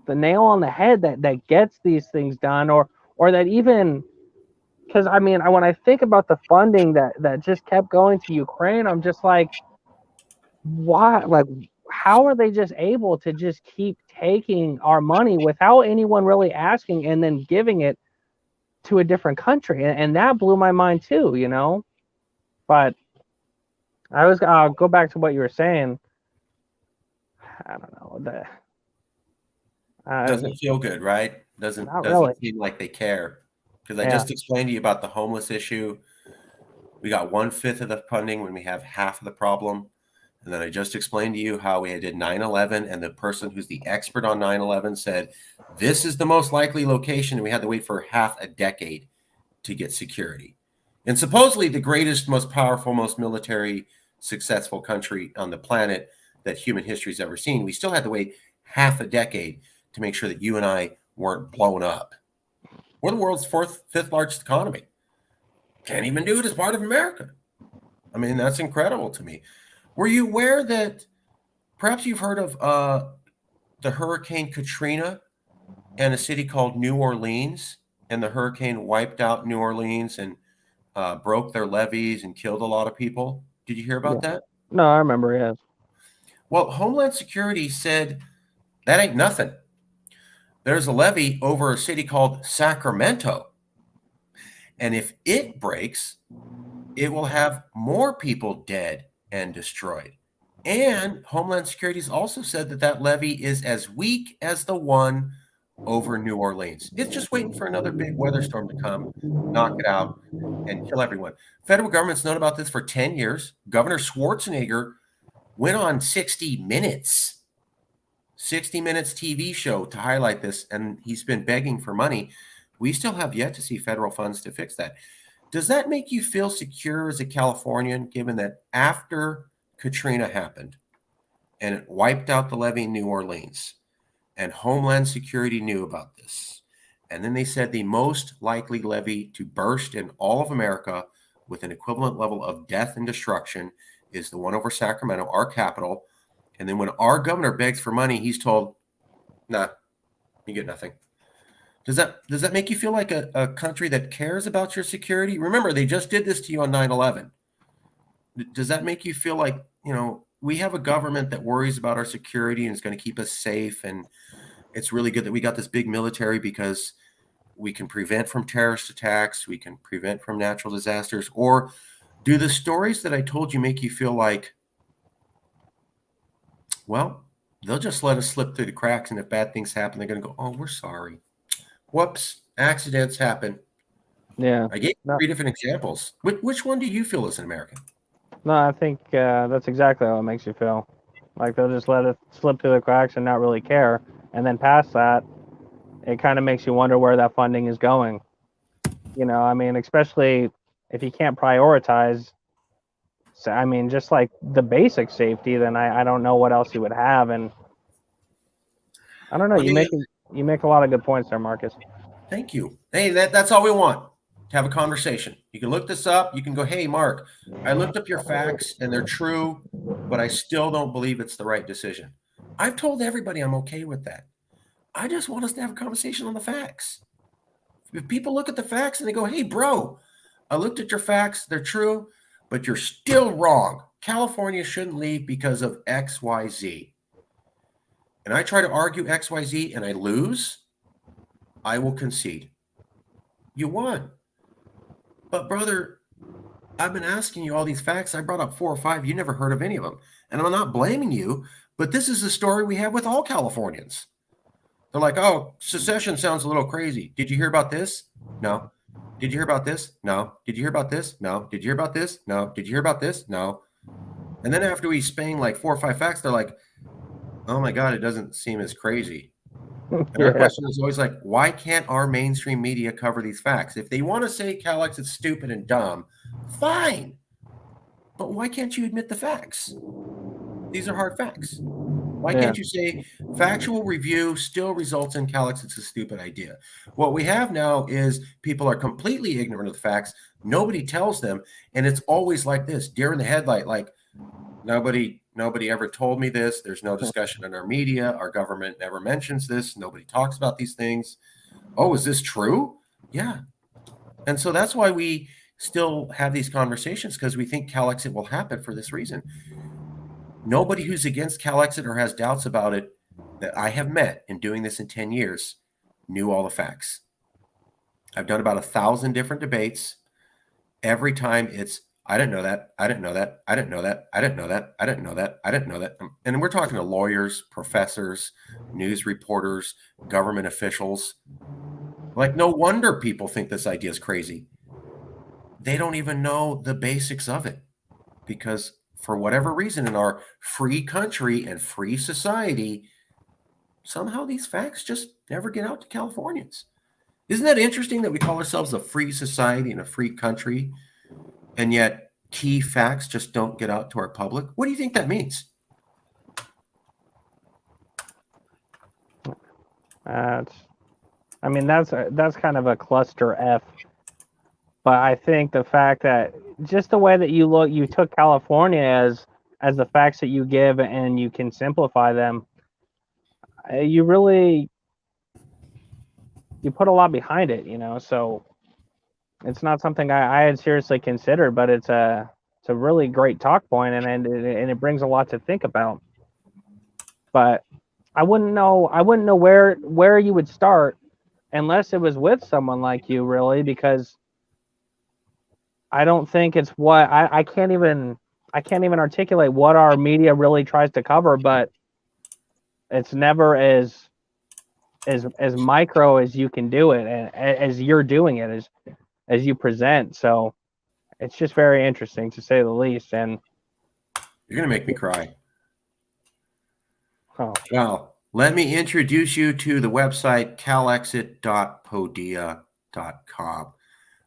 nail on the head that gets these things done, or that even, because I mean, when I think about the funding that just kept going to Ukraine, I'm just like, why? Like, how are they just able to just keep taking our money without anyone really asking and then giving it to a different country? And that blew my mind too. But I'll go back to what you were saying. I don't know. Doesn't feel good, right? Not Doesn't really. seem like they care. Because I Yeah. just explained to you about the homeless issue. We got 1/5 of the funding when we have half of the problem. And then I just explained to you how we did 9/11, and the person who's the expert on 9/11 said this is the most likely location, and we had to wait for half a decade to get security. And supposedly the greatest, most powerful, most military successful country on the planet that human history's ever seen, we still had to wait half a decade to make sure that you and I weren't blown up. We're the world's fifth largest economy. Can't even do it as part of America. I mean, that's incredible to me. Were you aware that perhaps you've heard of the Hurricane Katrina and a city called New Orleans, and the hurricane wiped out New Orleans and broke their levees and killed a lot of people? Did you hear about Yeah. that? No, I remember. Yes. Well, Homeland Security said that ain't nothing. There's a levee over a city called Sacramento. And if it breaks, it will have more people dead and destroyed. And Homeland Security's also said that that levee is as weak as the one over New Orleans. It's just waiting for another big weather storm to come, knock it out, and kill everyone. Federal government's known about this for 10 years. Governor Schwarzenegger went on 60 Minutes 60 Minutes TV show to highlight this, and he's been begging for money. We still have yet to see federal funds to fix that. Does that make you feel secure as a Californian, given that after Katrina happened and it wiped out the levee in New Orleans, and Homeland Security knew about this, and then they said the most likely levee to burst in all of America with an equivalent level of death and destruction is the one over Sacramento, our capital. And then when our governor begs for money, he's told, nah, you get nothing. Does that make you feel like a country that cares about your security? Remember, they just did this to you on 9/11. Does that make you feel like, we have a government that worries about our security and is going to keep us safe, and it's really good that we got this big military because we can prevent from terrorist attacks, we can prevent from natural disasters? Or do the stories that I told you make you feel like, well, they'll just let us slip through the cracks, and if bad things happen, they're going to go, oh, we're sorry. Whoops, accidents happen. Yeah. I gave No, 3 different examples. Which one do you feel as an American? no, I think that's exactly how it makes you feel. Like, they'll just let it slip through the cracks and not really care. And then past that, it kind of makes you wonder where that funding is going. I mean, especially if you can't prioritize. So, I mean, just like the basic safety, then I don't know what else you would have. And I don't know. Let me, You make a lot of good points there, Marcus. thank you. Hey, that's all we want, to have a conversation. You can look this up. You can go, hey, Mark, I looked up your facts and they're true. but I still don't believe it's the right decision. I've told everybody I'm okay with that. I just want us to have a conversation on the facts. If people look at the facts and they go, hey, bro, I looked at your facts, they're true, but you're still wrong. California shouldn't leave because of XYZ. And I try to argue XYZ and I lose, I will concede. You won. But brother, I've been asking you all these facts. I brought up 4 or 5. You never heard of any of them. And I'm not blaming you, but this is the story we have with all Californians. They're like, oh, secession sounds a little crazy. Did you hear about this? No. Did you hear about this? No. Did you hear about this? No. Did you hear about this? No. Did you hear about this? No. And then after we spang like 4 or 5 facts, they're like, oh my God, it doesn't seem as crazy. And our question is always like, why can't our mainstream media cover these facts? If they want to say Calexit is stupid and dumb, fine. But why can't you admit the facts? These are hard facts. Why can't you say factual review still results in Calexit's a stupid idea? What we have now is people are completely ignorant of the facts. Nobody tells them. And it's always like this, deer in the headlight, like nobody ever told me this. There's no discussion in our media. Our government never mentions this. Nobody talks about these things. Oh, is this true? Yeah. And so that's why we still have these conversations, because we think Calexit will happen for this reason. Nobody who's against Calexit or has doubts about it that I have met in doing this in 10 years knew all the facts. I've done about 1,000 different debates. Every time it's, I didn't know that. I didn't know that. I didn't know that. I didn't know that. I didn't know that. I didn't know that. And we're talking to lawyers, professors, news reporters, government officials. Like, no wonder people think this idea is crazy. They don't even know the basics of it, because for whatever reason in our free country and free society, somehow these facts just never get out to Californians. Isn't that interesting that we call ourselves a free society and a free country, and yet key facts just don't get out to our public? What do you think that means? That's kind of a cluster F. But I think the fact that just the way that you took California as the facts that you give and you can simplify them, you put a lot behind it, so it's not something I had seriously considered, but it's a really great talk point, and it brings a lot to think about. But I wouldn't know where you would start unless it was with someone like you, really, because I don't think it's what I can't even articulate what our media really tries to cover, but it's never as micro as you can do it, and as you're doing it, as you present. So it's just very interesting, to say the least. And you're gonna make me cry. Oh. Well, let me introduce you to the website calexit.podia.com,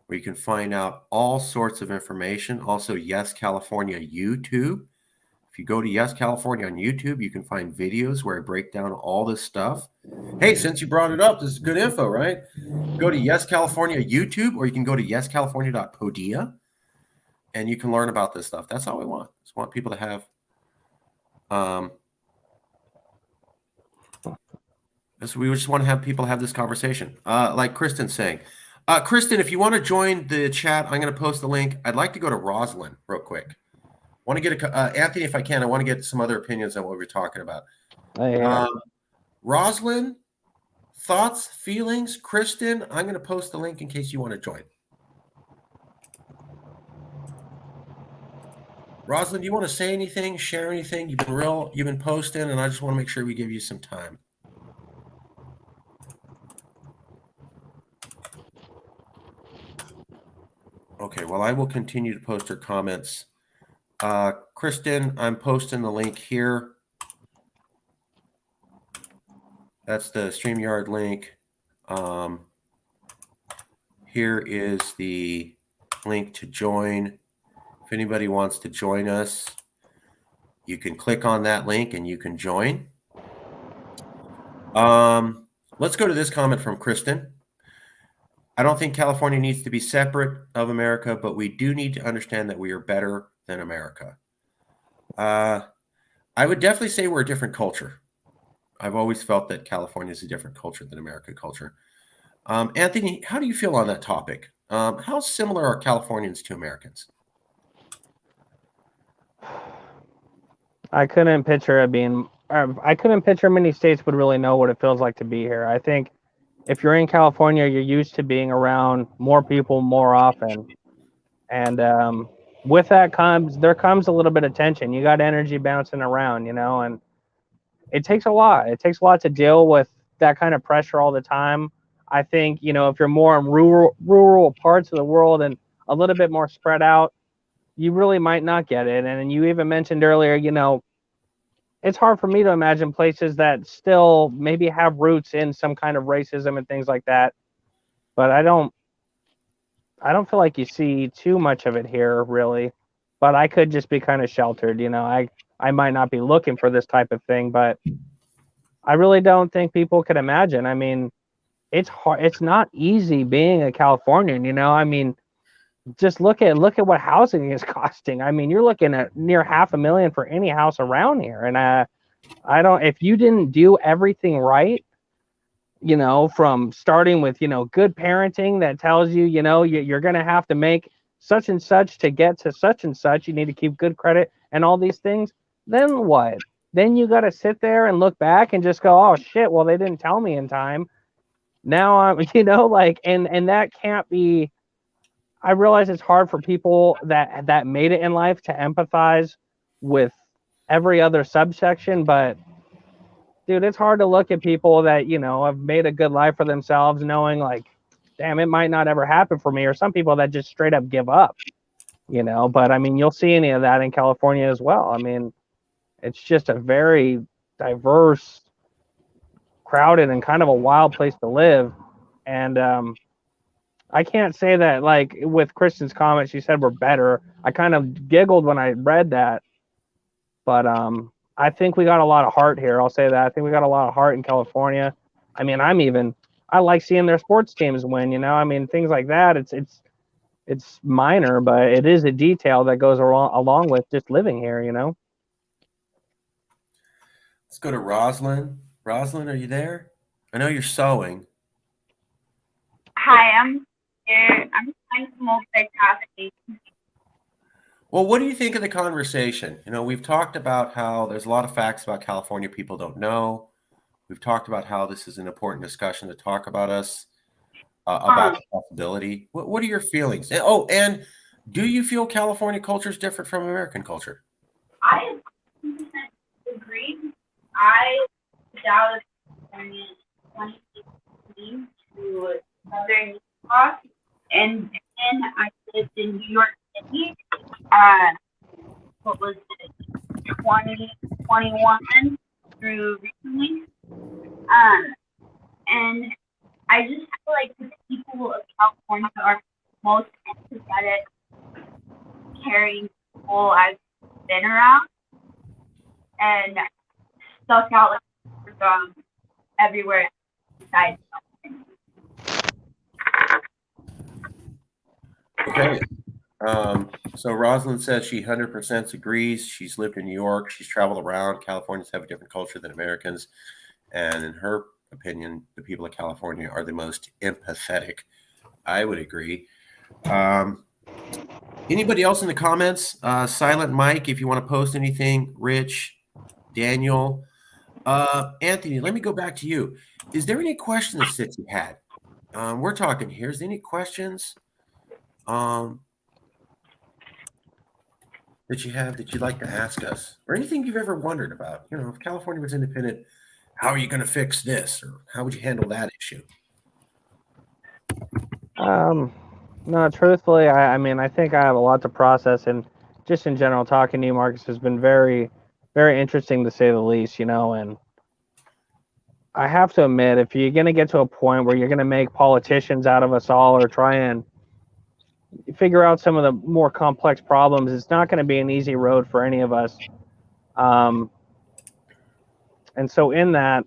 where you can find out all sorts of information. Also, Yes California YouTube. If you go to Yes California on YouTube, you can find videos where I break down all this stuff. Hey, since you brought it up, this is good info, right? Go to Yes California YouTube, or you can go to yescalifornia.podia, and you can learn about this stuff. That's all we want. Just want people to have we just want to have people have this conversation. Like Kristen's saying. Kristen, if you want to join the chat, I'm going to post the link. I'd like to go to Rosalind real quick. Want to get Anthony, if I can, I want to get some other opinions on what we're talking about. Rosalind, thoughts, feelings? Kristen, I'm going to post the link in case you want to join. Rosalind, do you want to say anything, share anything? You've been posting, and I just want to make sure we give you some time. Okay, well, I will continue to post her comments. Kristen, I'm posting the link here. That's the StreamYard link. Here is the link to join. If anybody wants to join us, you can click on that link and you can join. Let's go to this comment from Kristen. I don't think California needs to be separate of America, but we do need to understand that we are better than America. I would definitely say we're a different culture. I've always felt that California is a different culture than American culture. Anthony, how do you feel on that topic? How similar are Californians to Americans? I couldn't picture it being. I couldn't picture many states would really know what it feels like to be here. I think if you're in California, you're used to being around more people more often, and with that comes a little bit of tension. You got energy bouncing around, and it takes a lot. It takes a lot to deal with that kind of pressure all the time. I think if you're more in rural parts of the world and a little bit more spread out, you really might not get it. And you even mentioned earlier, it's hard for me to imagine places that still maybe have roots in some kind of racism and things like that. But I don't feel like you see too much of it here, really. But I could just be kind of sheltered, I might not be looking for this type of thing, but I really don't think people could imagine. I mean, it's hard. It's not easy being a Californian, I mean, just look at what housing is costing. I mean, you're looking at near $500,000 for any house around here, and I don't. If you didn't do everything right, from starting with good parenting that tells you you're gonna have to make such and such to get to such and such. You need to keep good credit and all these things. Then what? Then you got to sit there and look back and just go, oh shit, well they didn't tell me in time. Now I'm like, and that can't be. I realize it's hard for people that made it in life to empathize with every other subsection, but dude, it's hard to look at people that have made a good life for themselves, knowing like, damn, it might not ever happen for me, or some people that just straight up give up. But I mean, you'll see any of that in California as well. I mean, it's just a very diverse, crowded, and kind of a wild place to live, and I can't say that, like, with Kristen's comments, she said we're better. I kind of giggled when I read that, but I think we got a lot of heart here. I'll say that. I think we got a lot of heart in California. I mean, I like seeing their sports teams win. I mean, things like that. It's minor, but it is a detail that goes along with just living here. Let's go to Rosalind. Rosalind, are you there? I know you're sewing. Hi, I'm here. I'm trying to multitasking. Well, what do you think of the conversation? We've talked about how there's a lot of facts about California people don't know. We've talked about how this is an important discussion to talk about about the possibility. What are your feelings? Oh, and do you feel California culture is different from American culture? I 100% agree. I moved out of California in 2016 to Southern Utah, and then I lived in New York City. What was it, 2021 through recently? And I just feel like the people of California are most empathetic, caring people I've been around, and stuck out like everywhere besides California. Okay. So Rosalind says she 100% agrees. She's lived in New York. She's traveled around. Californians have a different culture than Americans. And in her opinion, the people of California are the most empathetic. I would agree. Anybody else in the comments? Silent Mike, if you want to post anything. Rich, Daniel, Anthony, let me go back to you. Is there any questions that you had? We're talking here. Is there any questions that you have that you'd like to ask us, or anything you've ever wondered about? If California was independent, how are you going to fix this, or how would you handle that issue? No, truthfully, I mean, I think I have a lot to process, and just in general, talking to you, Marcus, has been very, very interesting to say the least, and I have to admit, if you're going to get to a point where you're going to make politicians out of us all or try and figure out some of the more complex problems, it's not going to be an easy road for any of us. And so in that,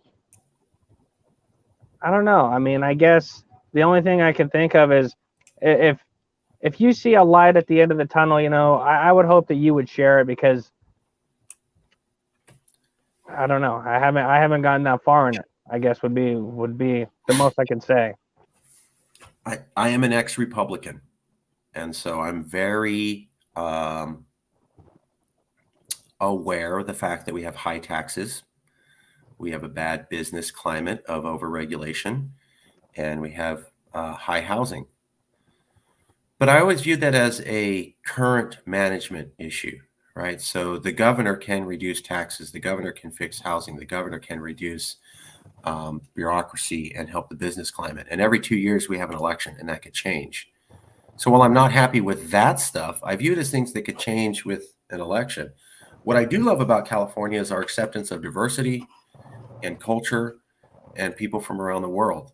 I don't know. I mean, I guess the only thing I can think of is if you see a light at the end of the tunnel, I would hope that you would share it, because I don't know. I haven't gotten that far in it. I guess would be the most I can say. I am an ex-Republican, and so I'm very aware of the fact that we have high taxes, we have a bad business climate of overregulation, and we have high housing. But I always viewed that as a current management issue, right? So the governor can reduce taxes, the governor can fix housing, the governor can reduce bureaucracy and help the business climate. And every 2 years we have an election, and that could change. So while I'm not happy with that stuff, I view it as things that could change with an election. What I do love about California is our acceptance of diversity and culture and people from around the world.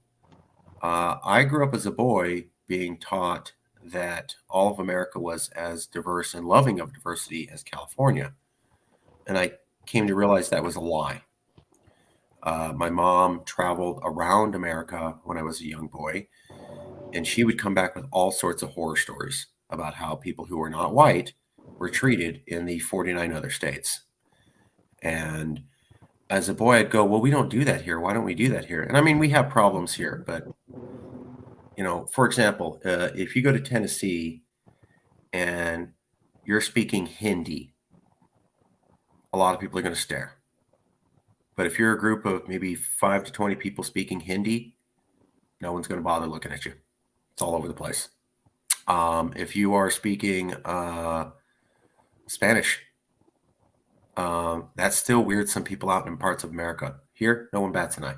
I grew up as a boy being taught that all of America was as diverse and loving of diversity as California. And I came to realize that was a lie. My mom traveled around America when I was a young boy, and she would come back with all sorts of horror stories about how people who were not white were treated in the 49 other states. And as a boy, I'd go, well, we don't do that here. Why don't we do that here? And I mean, we have problems here, but for example, if you go to Tennessee and you're speaking Hindi, a lot of people are going to stare. But if you're a group of maybe 5 to 20 people speaking Hindi, no one's going to bother looking at you. It's all over the place. If you are speaking Spanish, that's still weird. Some people out in parts of America. Here, no one bats an eye.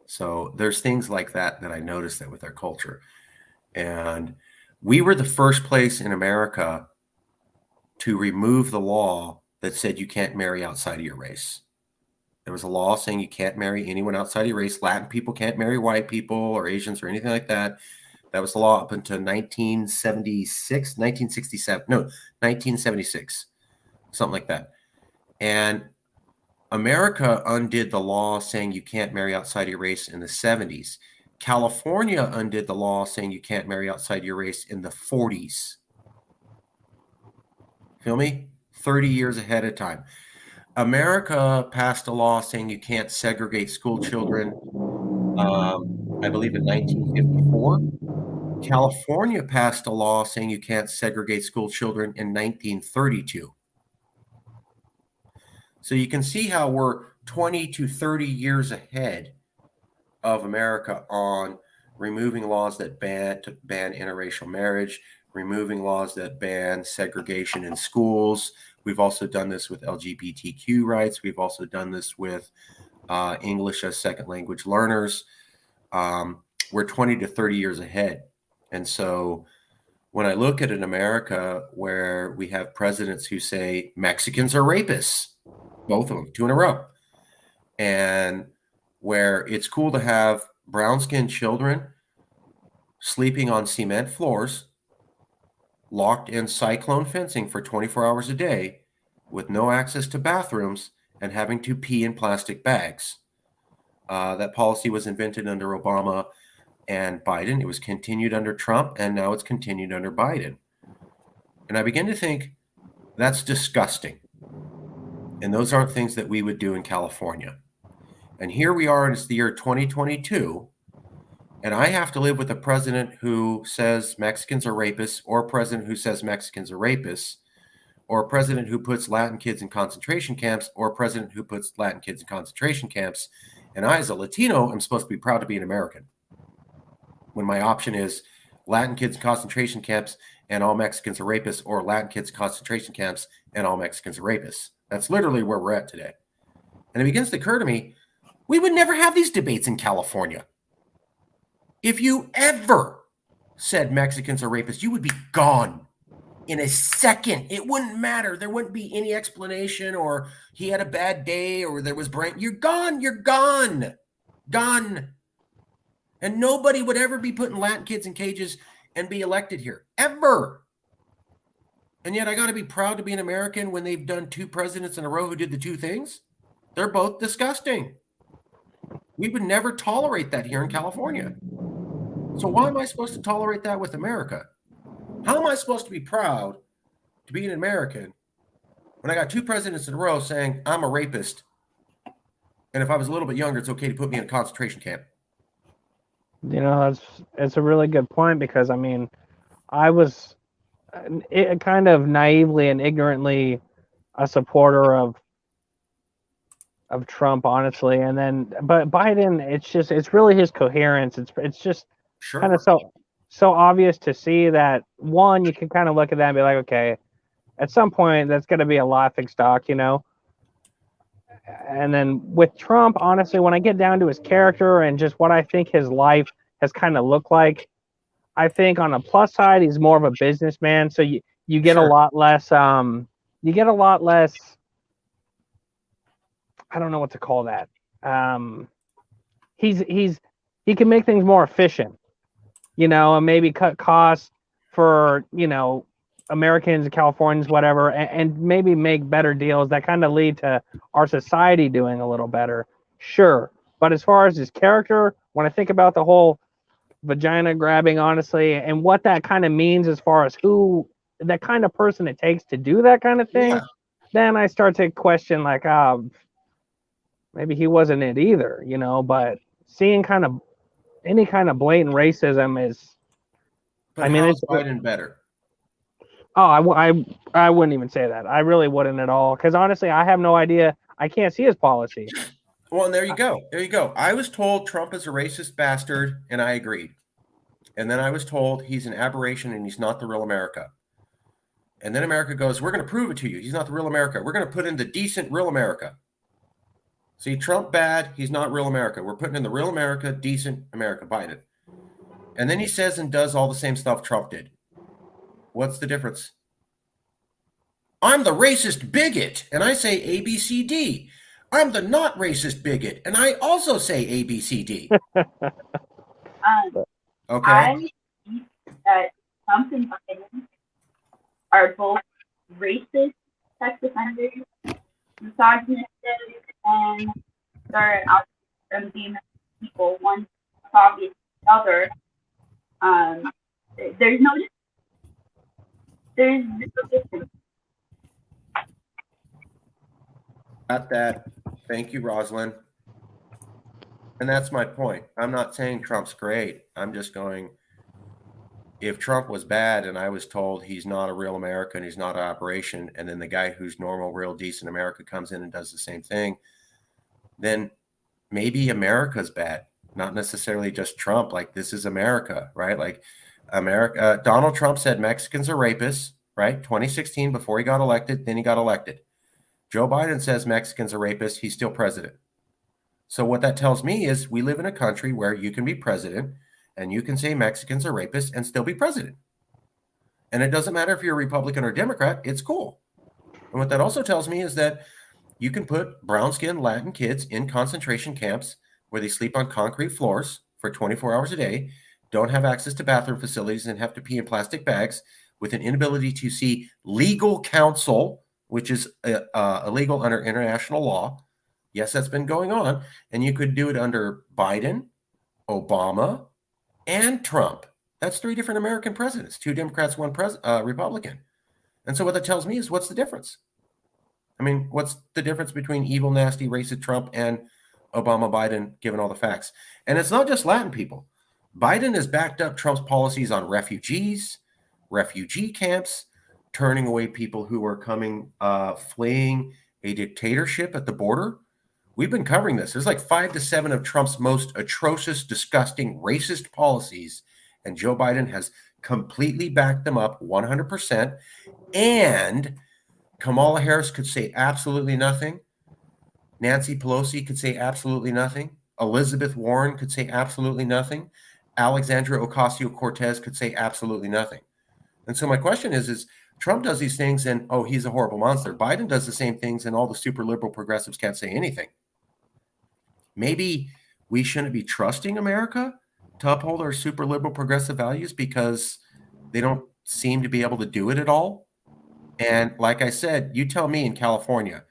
So there's things like that I noticed that with our culture. And we were the first place in America to remove the law that said you can't marry outside of your race. There was a law saying you can't marry anyone outside of your race. Latin people can't marry white people or Asians or anything like that. That was the law up until 1976, something like that. And America undid the law saying you can't marry outside your race in the 70s. California undid the law saying you can't marry outside your race in the 40s. Feel me? 30 years ahead of time. America passed a law saying you can't segregate school children, I believe in 1954. California passed a law saying you can't segregate school children in 1932. So you can see how we're 20 to 30 years ahead of America on removing laws that ban interracial marriage, removing laws that ban segregation in schools. We've also done this with LGBTQ rights. We've also done this with English as second language learners. We're 20 to 30 years ahead. And so when I look at an America where we have presidents who say Mexicans are rapists, both of them, 2 in a row, and where it's cool to have brown-skinned children sleeping on cement floors, locked in cyclone fencing for 24 hours a day with no access to bathrooms and having to pee in plastic bags. That policy was invented under Obama and Biden. It was continued under Trump, and now it's continued under Biden. And I begin to think that's disgusting. And those aren't things that we would do in California. And here we are, and it's the year 2022, and I have to live with a president who says Mexicans are rapists, or a president who says Mexicans are rapists, or a president who puts Latin kids in concentration camps, or a president who puts Latin kids in concentration camps. And I, as a Latino, am supposed to be proud to be an American, when my option is Latin kids in concentration camps and all Mexicans are rapists, or Latin kids in concentration camps and all Mexicans are rapists. That's literally where we're at today. And it begins to occur to me, we would never have these debates in California. If you ever said Mexicans are rapists, you would be gone in a second. It wouldn't matter. There wouldn't be any explanation, or he had a bad day, or there was brain. You're gone. You're gone. Gone. And nobody would ever be putting Latin kids in cages and be elected here, ever. And yet I got to be proud to be an American when they've done 2 presidents in a row who did the 2 things. They're both disgusting. We would never tolerate that here in California. So why am I supposed to tolerate that with America? How am I supposed to be proud to be an American when I got 2 presidents in a row saying I'm a rapist And if I was a little bit younger, it's okay to put me in a concentration camp. It's a really good point because I mean, I was kind of naively and ignorantly a supporter of Trump, honestly, and then but Biden, it's really his coherence. It's just Sure. kind of so obvious to see that one, you can kind of look at that and be like, okay, at some point that's going to be a laughing stock, And then with Trump, honestly, when I get down to his character and just what I think his life has kind of looked like, I think on the plus side, he's more of a businessman. So you get a Sure. lot less I don't know what to call that. He can make things more efficient, and maybe cut costs for, Americans, Californians, whatever, and maybe make better deals that kind of lead to our society doing a little better. Sure. But as far as his character, when I think about the whole vagina grabbing, honestly, and what that kind of means as far as who that kind of person it takes to do that kind of thing, Yeah. then I start to question, like, maybe he wasn't it either, but seeing kind of any kind of blatant racism is, But I mean, how's Biden better? oh, I wouldn't even say that. I really wouldn't at all. Because honestly, I have no idea. I can't see his policy. Well, and there you go. There you go. I was told Trump is a racist bastard, and I agreed. And then I was told he's an aberration and he's not the real America. And then America goes, we're going to prove it to you. He's not the real America. We're going to put in the decent real America. See, Trump bad. He's not real America. We're putting in the real America, decent America, Biden. And then he says and does all the same stuff Trump did. What's the difference? I'm the racist bigot, and I say A, B, C, D. I'm the not racist bigot, and I also say A, B, C, D. Okay. I think that Trump and Biden are both racist sex offenders, misogynistic, and they're out from being people. One obvious the other. There's no difference. Got that. Thank you, Rosalind. And that's my point. I'm not saying Trump's great. I'm just going, if Trump was bad and I was told he's not a real American, he's not an operation, and then the guy who's normal, real, decent America comes in and does the same thing, then maybe America's bad, not necessarily just Trump. Like, this is America, right? Like, America. Donald Trump said Mexicans are rapists, right? 2016, before he got elected, then he got elected. Joe Biden says Mexicans are rapists. He's still president. So what that tells me is we live in a country where you can be president and you can say Mexicans are rapists and still be president. And it doesn't matter if you're a Republican or Democrat, it's cool. And what that also tells me is that you can put brown-skinned Latin kids in concentration camps where they sleep on concrete floors for 24 hours a day, don't have access to bathroom facilities, and have to pee in plastic bags with an inability to see legal counsel, which is illegal under international law. Yes, that's been going on. And you could do it under Biden, Obama, and Trump. That's 3 different American presidents, 2 Democrats, 1 Republican. And so what that tells me is, what's the difference? I mean, what's the difference between evil, nasty, racist Trump and Obama, Biden, given all the facts? And it's not just Latin people. Biden has backed up Trump's policies on refugees, refugee camps, turning away people who are coming, fleeing a dictatorship at the border. We've been covering this. There's like 5 to 7 of Trump's most atrocious, disgusting, racist policies, and Joe Biden has completely backed them up 100%. And Kamala Harris could say absolutely nothing. Nancy Pelosi could say absolutely nothing. Elizabeth Warren could say absolutely nothing. Alexandria Ocasio-Cortez could say absolutely nothing. And so my question is Trump does these things and, oh, he's a horrible monster. Biden does the same things and all the super liberal progressives can't say anything. Maybe we shouldn't be trusting America to uphold our super liberal progressive values because they don't seem to be able to do it at all. And like I said, you tell me in California,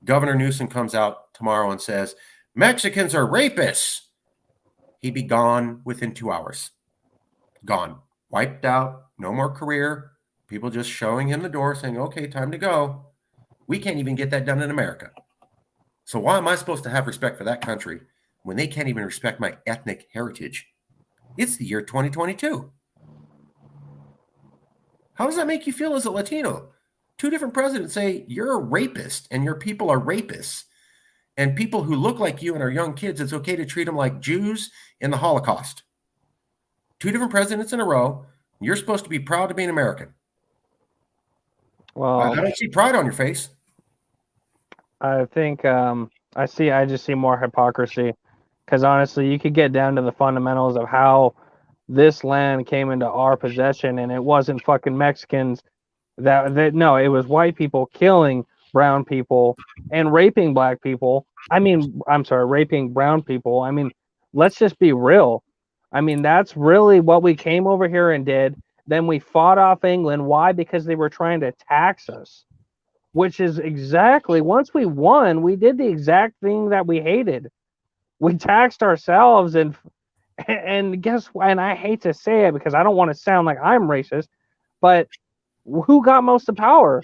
Governor Newsom comes out tomorrow and says, Mexicans are rapists. He'd be gone within 2 hours. Gone. Wiped out. No more career. People just showing him the door saying, okay, time to go. We can't even get that done in America. So why am I supposed to have respect for that country when they can't even respect my ethnic heritage? It's the year 2022. How does that make you feel as a Latino? Two different presidents say you're a rapist and your people are rapists. And people who look like you and are young kids, it's okay to treat them like Jews in the Holocaust. Two different presidents in a row. You're supposed to be proud to be an American. Well, I don't see pride on your face. I think I just see more hypocrisy, because honestly, you could get down to the fundamentals of how this land came into our possession, and it wasn't fucking Mexicans no, it was white people killing brown people and raping black people. I mean, I'm sorry, raping brown people. I mean, let's just be real. I mean, that's really what we came over here and did. Then we fought off England. Why? Because they were trying to tax us, which is exactly, once we won, we did the exact thing that we hated. We taxed ourselves, and guess what? And I hate to say it because I don't want to sound like I'm racist, but who got most of the power?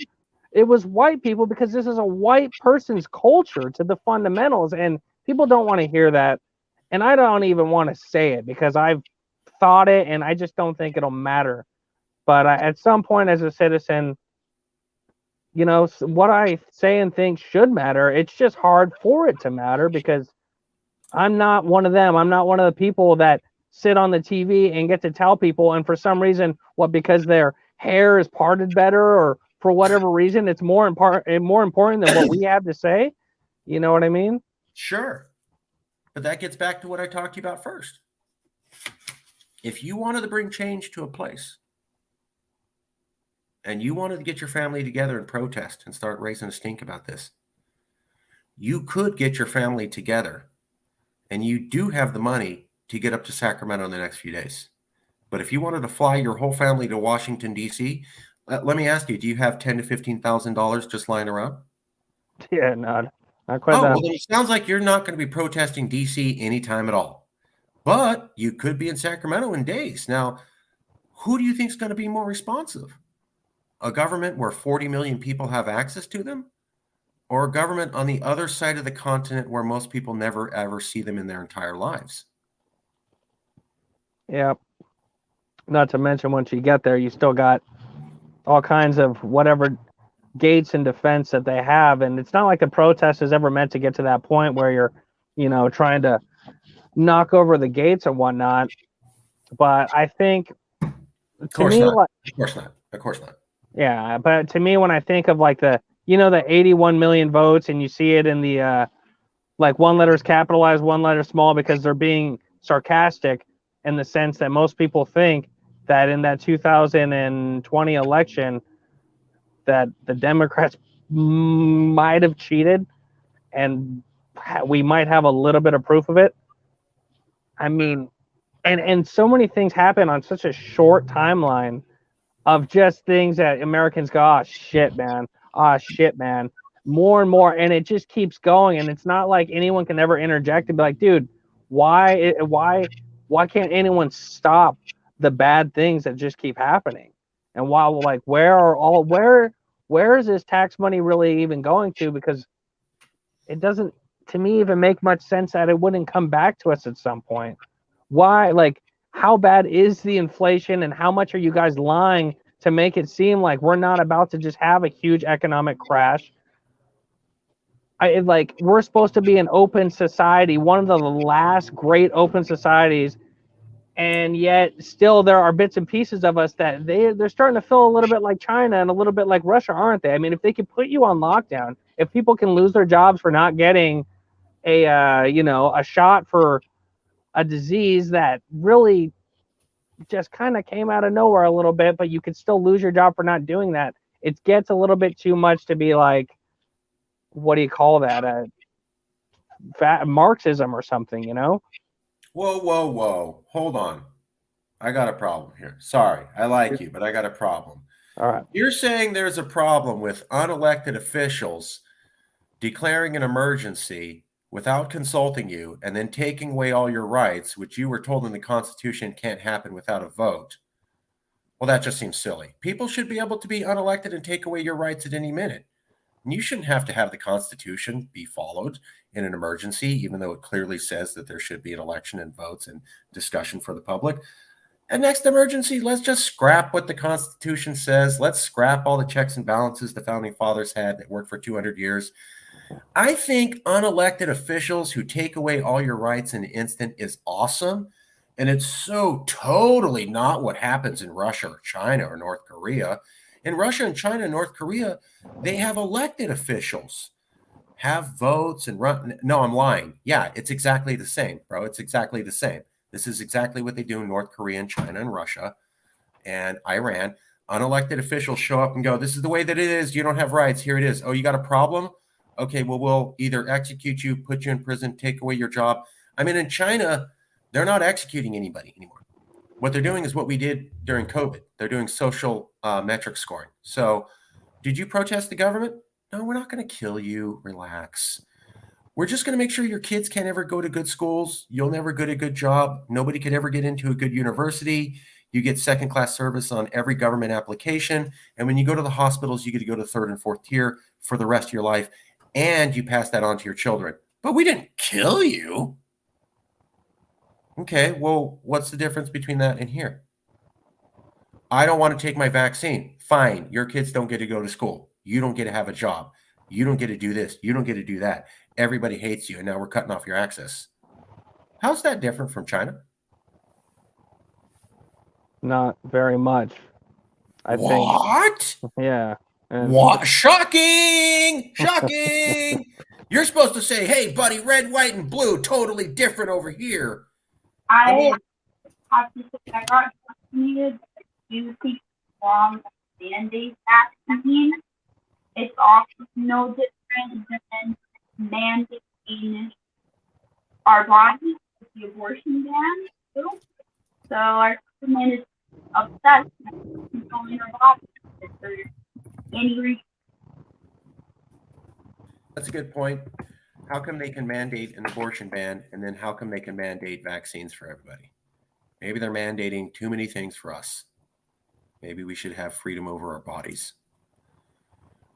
It was white people, because this is a white person's culture to the fundamentals, and people don't want to hear that. And I don't even want to say it because I've thought it, and I just don't think it'll matter. But at some point, as a citizen, you know, what I say and think should matter. It's just hard for it to matter because I'm not one of them. I'm not one of the people that sit on the TV and get to tell people, and for some reason, because their hair is parted better or for whatever reason, it's more important than what we have to say. You know what I mean? Sure. But that gets back to what I talked to you about first. If you wanted to bring change to a place and you wanted to get your family together and protest and start raising a stink about this, you could get your family together, and you do have the money to get up to Sacramento in the next few days. But if you wanted to fly your whole family to Washington, D.C., let me ask you, do you have $10,000 to $15,000 just lying around? Yeah, not quite that. Well, then it sounds like you're not going to be protesting D.C. anytime at all. But you could be in Sacramento in days. Now, who do you think is going to be more responsive? A government where 40 million people have access to them? Or a government on the other side of the continent where most people never, ever see them in their entire lives? Yeah. Not to mention, once you get there, you still got all kinds of whatever gates and defense that they have. And it's not like the protest is ever meant to get to that point where you're, you know, trying to knock over the gates and whatnot. But I think, Of course not. Yeah, but to me, when I think of like the 81 million votes, and you see it in the like one letter is capitalized, one letter small, because they're being sarcastic in the sense that most people think that in that 2020 election that the Democrats might have cheated, and we might have a little bit of proof of it. I mean, and so many things happen on such a short timeline of just things that Americans go, oh shit, man, more and more, and it just keeps going. And it's not like anyone can ever interject and be like, dude, why can't anyone stop the bad things that just keep happening? And while like, where is this tax money really even going to? Because it doesn't, to me, even make much sense that it wouldn't come back to us at some point. Why, like, how bad is the inflation, and how much are you guys lying to make it seem like we're not about to just have a huge economic crash? We're supposed to be an open society, one of the last great open societies, and yet still there are bits and pieces of us that they're starting to feel a little bit like China and a little bit like Russia, aren't they? I mean, if they could put you on lockdown, if people can lose their jobs for not getting a shot for a disease that really just kind of came out of nowhere a little bit, but you could still lose your job for not doing that. It gets a little bit too much to be like, what do you call that? Marxism or something, you know? Whoa. Hold on. I got a problem here. Sorry. I like you, but I got a problem. All right. You're saying there's a problem with unelected officials declaring an emergency without consulting you and then taking away all your rights, which you were told in the Constitution can't happen without a vote. Well, that just seems silly. People should be able to be unelected and take away your rights at any minute. You shouldn't have to have the Constitution be followed in an emergency, even though it clearly says that there should be an election and votes and discussion for the public. And next emergency, let's just scrap what the Constitution says. Let's scrap all the checks and balances the founding fathers had that worked for 200 years. I think unelected officials who take away all your rights in an instant is awesome. And it's so totally not what happens in Russia or China or North Korea. In Russia and China and North Korea, they have elected officials, have votes and run. No, I'm lying. Yeah, it's exactly the same, bro. It's exactly the same. This is exactly what they do in North Korea and China and Russia and Iran. Unelected officials show up and go, this is the way that it is. You don't have rights. Here it is. Oh, you got a problem? Okay, well, we'll either execute you, put you in prison, take away your job. I mean, in China, they're not executing anybody anymore. What they're doing is what we did during COVID. They're doing social metric scoring. So did you protest the government? No, we're not going to kill you. Relax. We're just going to make sure your kids can't ever go to good schools. You'll never get a good job. Nobody could ever get into a good university. You get second-class service on every government application. And when you go to the hospitals, you get to go to third and fourth tier for the rest of your life. And you pass that on to your children. But we didn't kill you. Okay, well, what's the difference between that and here? I don't want to take my vaccine. Fine, your kids don't get to go to school. You don't get to have a job. You don't get to do this. You don't get to do that. Everybody hates you, and now we're cutting off your access. How's that different from China? Not very much. I what? think. Yeah. And what? Shocking! Shocking! You're supposed to say, hey, buddy, red, white, and blue, totally different over here. I have to say I got vaccinated. You take long mandate vaccine. It's also no different than mandating our bodies with the abortion ban too. So our government is obsessed with controlling our bodies for any reason. That's a good point. How come they can mandate an abortion ban, and then how come they can mandate vaccines for everybody? Maybe they're mandating too many things for us. Maybe we should have freedom over our bodies.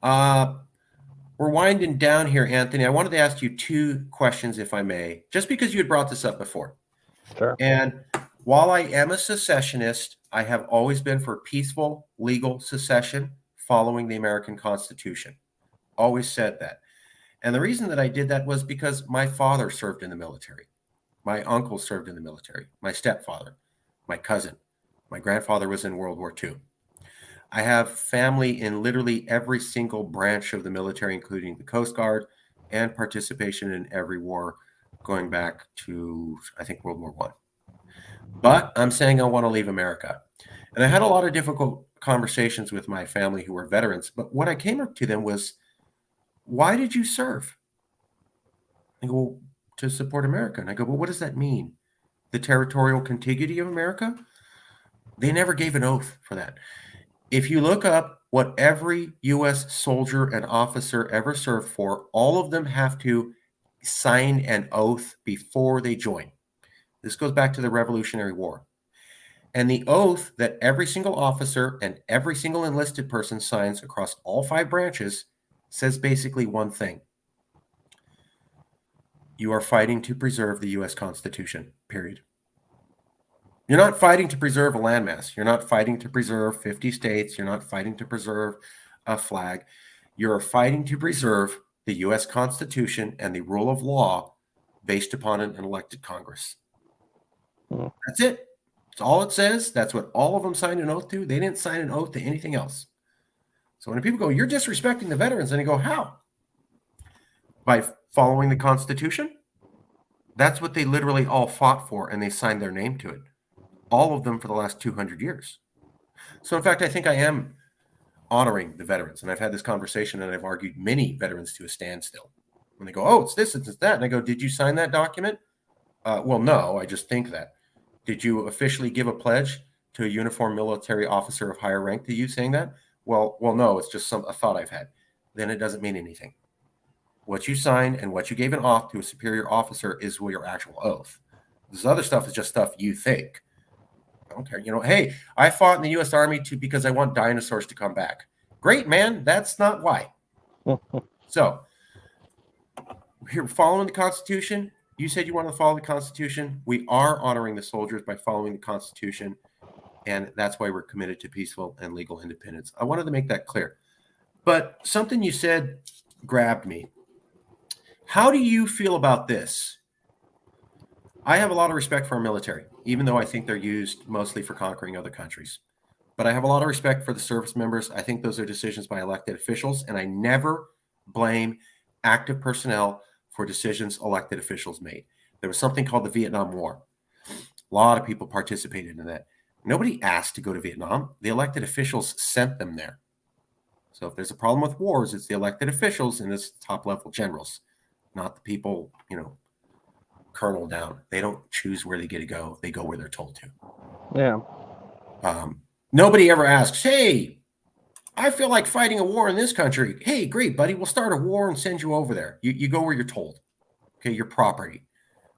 We're winding down here, Anthony. I wanted to ask you two questions, if I may, just because you had brought this up before. Sure. And while I am a secessionist, I have always been for peaceful, legal secession following the American Constitution. Always said that. And the reason that I did that was because my father served in the military. My uncle served in the military. My stepfather, my cousin, my grandfather was in World War II. I have family in literally every single branch of the military, including the Coast Guard, and participation in every war going back to, I think, World War I. But I'm saying I want to leave America. And I had a lot of difficult conversations with my family who were veterans. But what I came up to them was, why did you serve? I go, well, to support America. And I go, well, what does that mean? The territorial contiguity of America? They never gave an oath for that. If you look up what every U.S. soldier and officer ever served for, all of them have to sign an oath before they join. This goes back to the Revolutionary War. And the oath that every single officer and every single enlisted person signs across all 5 branches says basically one thing. You are fighting to preserve the U.S. Constitution, period. You're not fighting to preserve a landmass. You're not fighting to preserve 50 states. You're not fighting to preserve a flag. You're fighting to preserve the U.S. Constitution and the rule of law based upon an elected Congress. That's it. That's all it says. That's what all of them signed an oath to. They didn't sign an oath to anything else. So when people go, you're disrespecting the veterans, and I go, how? By following the Constitution? That's what they literally all fought for, and they signed their name to it. All of them for the last 200 years. So in fact, I think I am honoring the veterans. And I've had this conversation, and I've argued many veterans to a standstill. When they go, oh, it's this, it's that. And I go, did you sign that document? Well, no, I just think that. Did you officially give a pledge to a uniformed military officer of higher rank to you saying that? Well, no, it's just a thought I've had. Then it doesn't mean anything. What you signed and what you gave an oath to a superior officer is your actual oath. This other stuff is just stuff you think. I don't care. Hey, I fought in the U.S. Army because I want dinosaurs to come back. Great, man. That's not why. So, here, following the Constitution, you said you wanted to follow the Constitution. We are honoring the soldiers by following the Constitution, and that's why we're committed to peaceful and legal independence. I wanted to make that clear. But something you said grabbed me. How do you feel about this? I have a lot of respect for our military, even though I think they're used mostly for conquering other countries. But I have a lot of respect for the service members. I think those are decisions by elected officials, and I never blame active personnel for decisions elected officials made. There was something called the Vietnam War. A lot of people participated in that. Nobody asked to go to Vietnam. The elected officials sent them there. So if there's a problem with wars, it's the elected officials and it's top level generals, not the people, colonel down. They don't choose where they get to go. They go where they're told to. Yeah. Nobody ever asks, hey, I feel like fighting a war in this country. Hey, great, buddy. We'll start a war and send you over there. You go where you're told. Okay, your property.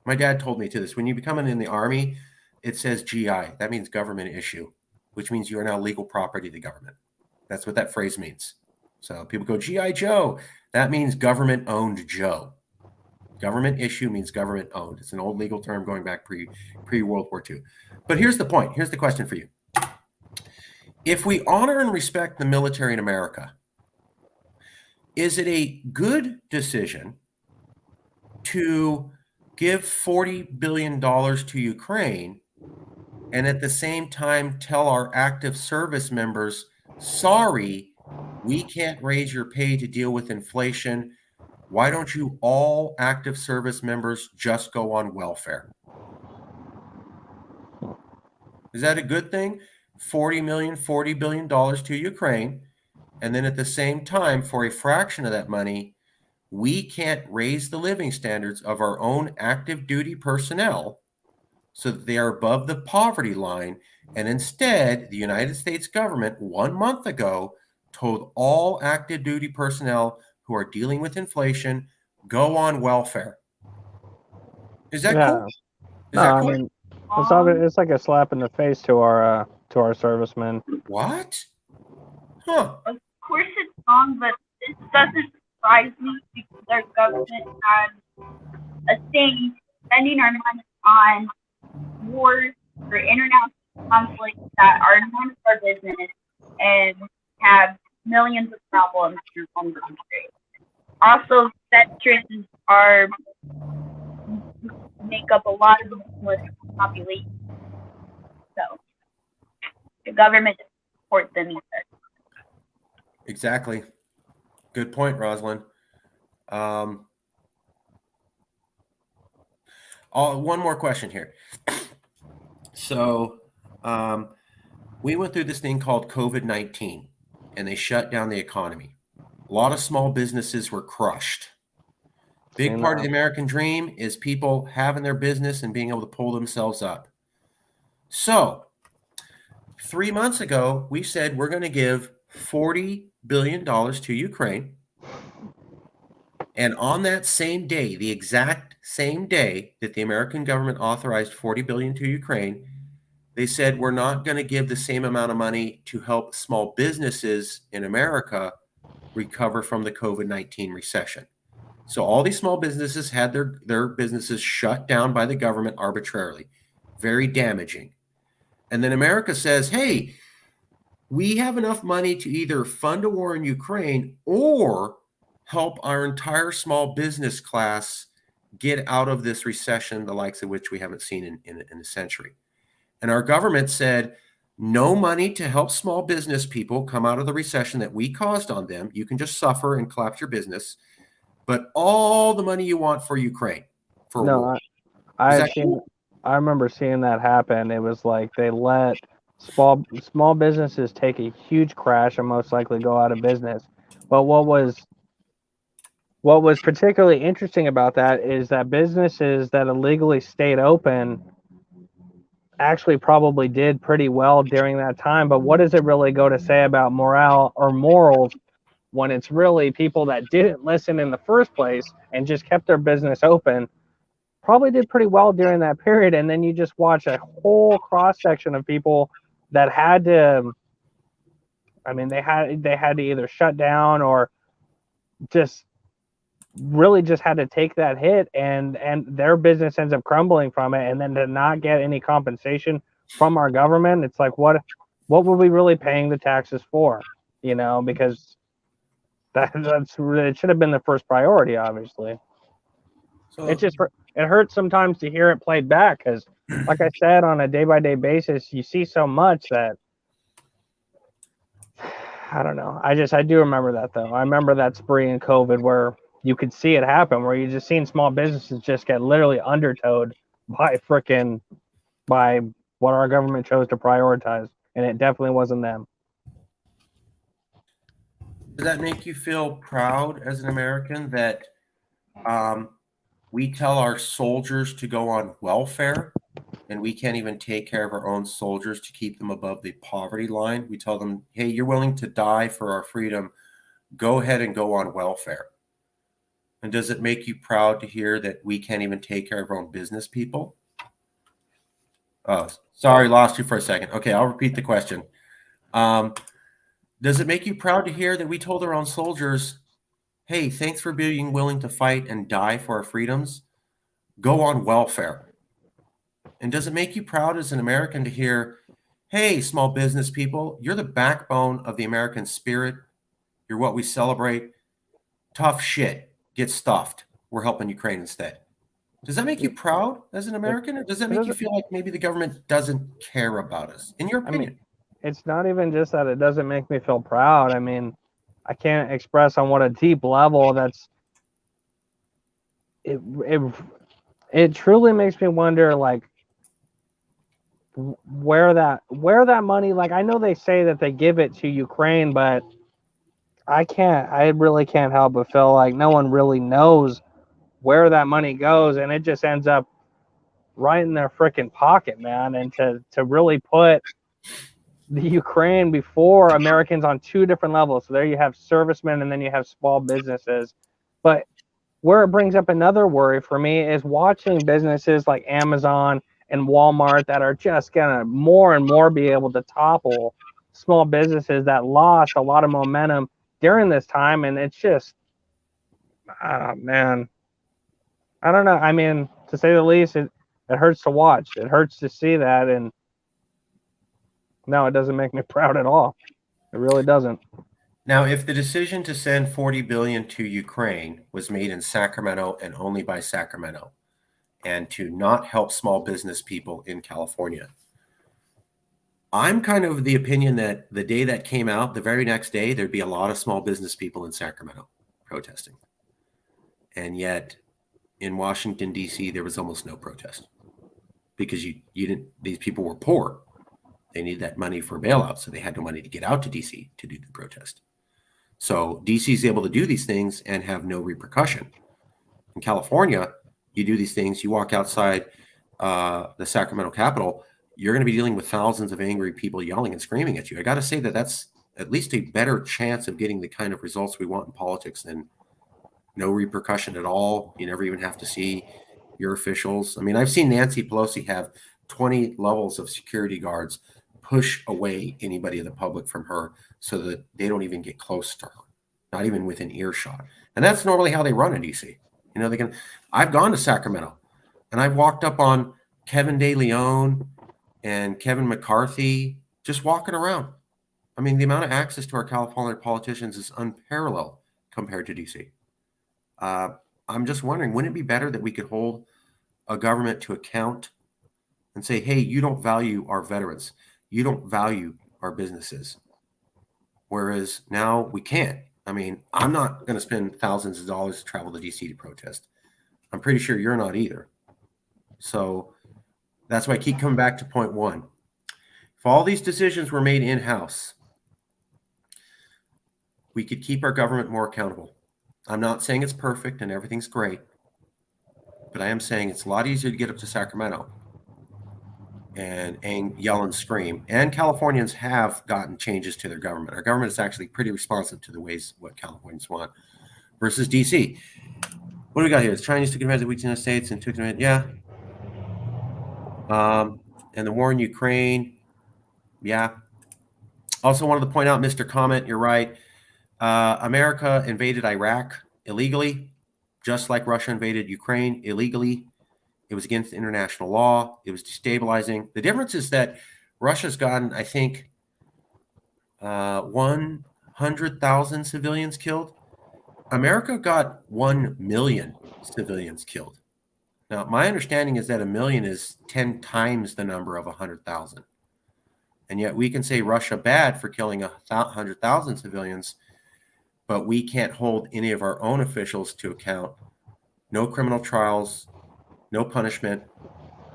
My dad told me to this. When you become in the Army, it says GI. That means government issue, which means you are now legal property of the government. That's what that phrase means. So people go, GI Joe. That means government owned Joe. Government issue means government owned. It's an old legal term going back pre-World War II. But here's the point. Here's the question for you. If we honor and respect the military in America, is it a good decision to give $40 billion to Ukraine and at the same time tell our active service members, sorry, we can't raise your pay to deal with inflation. Why don't you all active service members just go on welfare? Is that a good thing? $40 billion to Ukraine. And then at the same time, for a fraction of that money, we can't raise the living standards of our own active duty personnel so that they are above the poverty line. And instead, the United States government 1 month ago told all active duty personnel who are dealing with inflation, go on welfare. Is that cool? Is that cool? I mean, it's like a slap in the face to our servicemen. What? Huh. Of course it's wrong, but this doesn't surprise me because our government has a thing spending our money on wars or international conflicts that are none of our business and have millions of problems in your home country. Also, veterans make up a lot of the homeless population. So the government doesn't support them either. Exactly. Good point, Rosalind. One more question here. So we went through this thing called COVID-19, and they shut down the economy. A lot of small businesses were crushed. Big part of the American dream is people having their business and being able to pull themselves up. So 3 months ago, we said we're going to give $40 billion to Ukraine. And on that same day, the exact same day that the American government authorized $40 billion to Ukraine, they said we're not going to give the same amount of money to help small businesses in America recover from the COVID-19 recession. So all these small businesses had their businesses shut down by the government arbitrarily. Very damaging. And then America says, hey, we have enough money to either fund a war in Ukraine or help our entire small business class get out of this recession, the likes of which we haven't seen in a century. And our government said, no money to help small business people come out of the recession that we caused on them. You can just suffer and collapse your business. But all the money you want for Ukraine. I remember seeing that happen. It was like they let small businesses take a huge crash and most likely go out of business. But what was particularly interesting about that is that businesses that illegally stayed open actually probably did pretty well during that time. But what does it really go to say about morale or morals when it's really people that didn't listen in the first place and just kept their business open probably did pretty well during that period? And then you just watch a whole cross section of people that had to, I mean, they had to either shut down or just really just had to take that hit, and their business ends up crumbling from it, and then to not get any compensation from our government, it's like what were we really paying the taxes for? Because that's really, it should have been the first priority, obviously. So It hurts sometimes to hear it played back because, like I said, on a day-by-day basis, you see so much that I don't know. I do remember that, though. I remember that spree in COVID where you could see it happen, where you just seen small businesses just get literally undertowed by what our government chose to prioritize, and it definitely wasn't them. does that make you feel proud as an American that we tell our soldiers to go on welfare and we can't even take care of our own soldiers to keep them above the poverty line? We tell them, hey, you're willing to die for our freedom. Go ahead and go on welfare. And does it make you proud to hear that we can't even take care of our own business people? Oh, sorry, lost you for a second. Okay, I'll repeat the question. Does it make you proud to hear that we told our own soldiers, hey, thanks for being willing to fight and die for our freedoms? Go on welfare. And does it make you proud as an American to hear, hey, small business people, you're the backbone of the American spirit. You're what we celebrate. Tough shit. Get stuffed. We're helping Ukraine instead. Does that make you proud as an American, or does that make you feel like maybe the government doesn't care about us, in your opinion? It's not even just that it doesn't make me feel proud. I mean, I can't express on what a deep level it truly makes me wonder, like, where that money, like, I know they say that they give it to Ukraine, but I really can't help but feel like no one really knows where that money goes, and it just ends up right in their freaking pocket, man. And to really put the Ukraine before Americans on two different levels. So there you have servicemen and then you have small businesses. But where it brings up another worry for me is watching businesses like Amazon and Walmart that are just going to more and more be able to topple small businesses that lost a lot of momentum during this time. And it's just, man, I don't know. I mean, to say the least, it hurts to watch. It hurts to see that. And no, it doesn't make me proud at all. It really doesn't. Now, if the decision to send $40 billion to Ukraine was made in Sacramento and only by Sacramento, and to not help small business people in California, I'm kind of the opinion that the day that came out, the very next day, there'd be a lot of small business people in Sacramento protesting. And yet in Washington, D.C., there was almost no protest because these people were poor. They needed that money for bailout, so they had no money to get out to D.C. to do the protest. So D.C. is able to do these things and have no repercussion. In California, you do these things, you walk outside the Sacramento Capitol, you're going to be dealing with thousands of angry people yelling and screaming at you. I got to say that that's at least a better chance of getting the kind of results we want in politics than no repercussion at all. You never even have to see your officials. I mean, I've seen Nancy Pelosi have 20 levels of security guards push away anybody in the public from her so that they don't even get close to her, not even within earshot. And that's normally how they run in DC. You know, I've gone to Sacramento and I've walked up on Kevin De Leon and Kevin McCarthy just walking around. I mean, the amount of access to our California politicians is unparalleled compared to DC. I'm just wondering, wouldn't it be better that we could hold a government to account and say, hey, you don't value our veterans. You don't value our businesses. Whereas now we can't. I mean, I'm not going to spend thousands of dollars to travel to DC to protest. I'm pretty sure you're not either. So that's why I keep coming back to point one. If all these decisions were made in-house, we could keep our government more accountable. I'm not saying it's perfect and everything's great, but I am saying it's a lot easier to get up to Sacramento and yell and scream. And Californians have gotten changes to their government. Our government is actually pretty responsive to the ways what Californians want versus DC. What do we got here? The Chinese took advantage of the weakness in the States and took advantage. Yeah. And the war in Ukraine. Yeah. Also wanted to point out, Mr. Comment, you're right. America invaded Iraq illegally, just like Russia invaded Ukraine illegally. It was against international law. It was destabilizing. The difference is that Russia's gotten, I think, 100,000 civilians killed. America got 1 million civilians killed. Now, my understanding is that 1 million is 10 times the number of 100,000. And yet we can say Russia bad for killing 100,000 civilians, but we can't hold any of our own officials to account. No criminal trials, no punishment,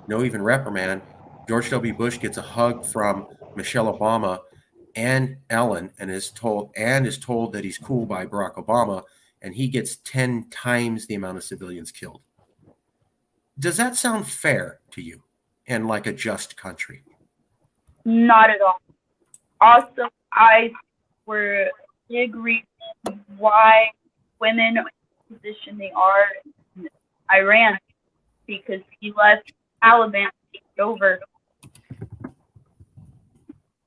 no even reprimand. George W. Bush gets a hug from Michelle Obama and Ellen and is told that he's cool by Barack Obama, and he gets 10 times the amount of civilians killed. Does that sound fair to you and like a just country? Not at all. Also, I were big reason why women are in the position they are in Iran, because he left Taliban to take it over.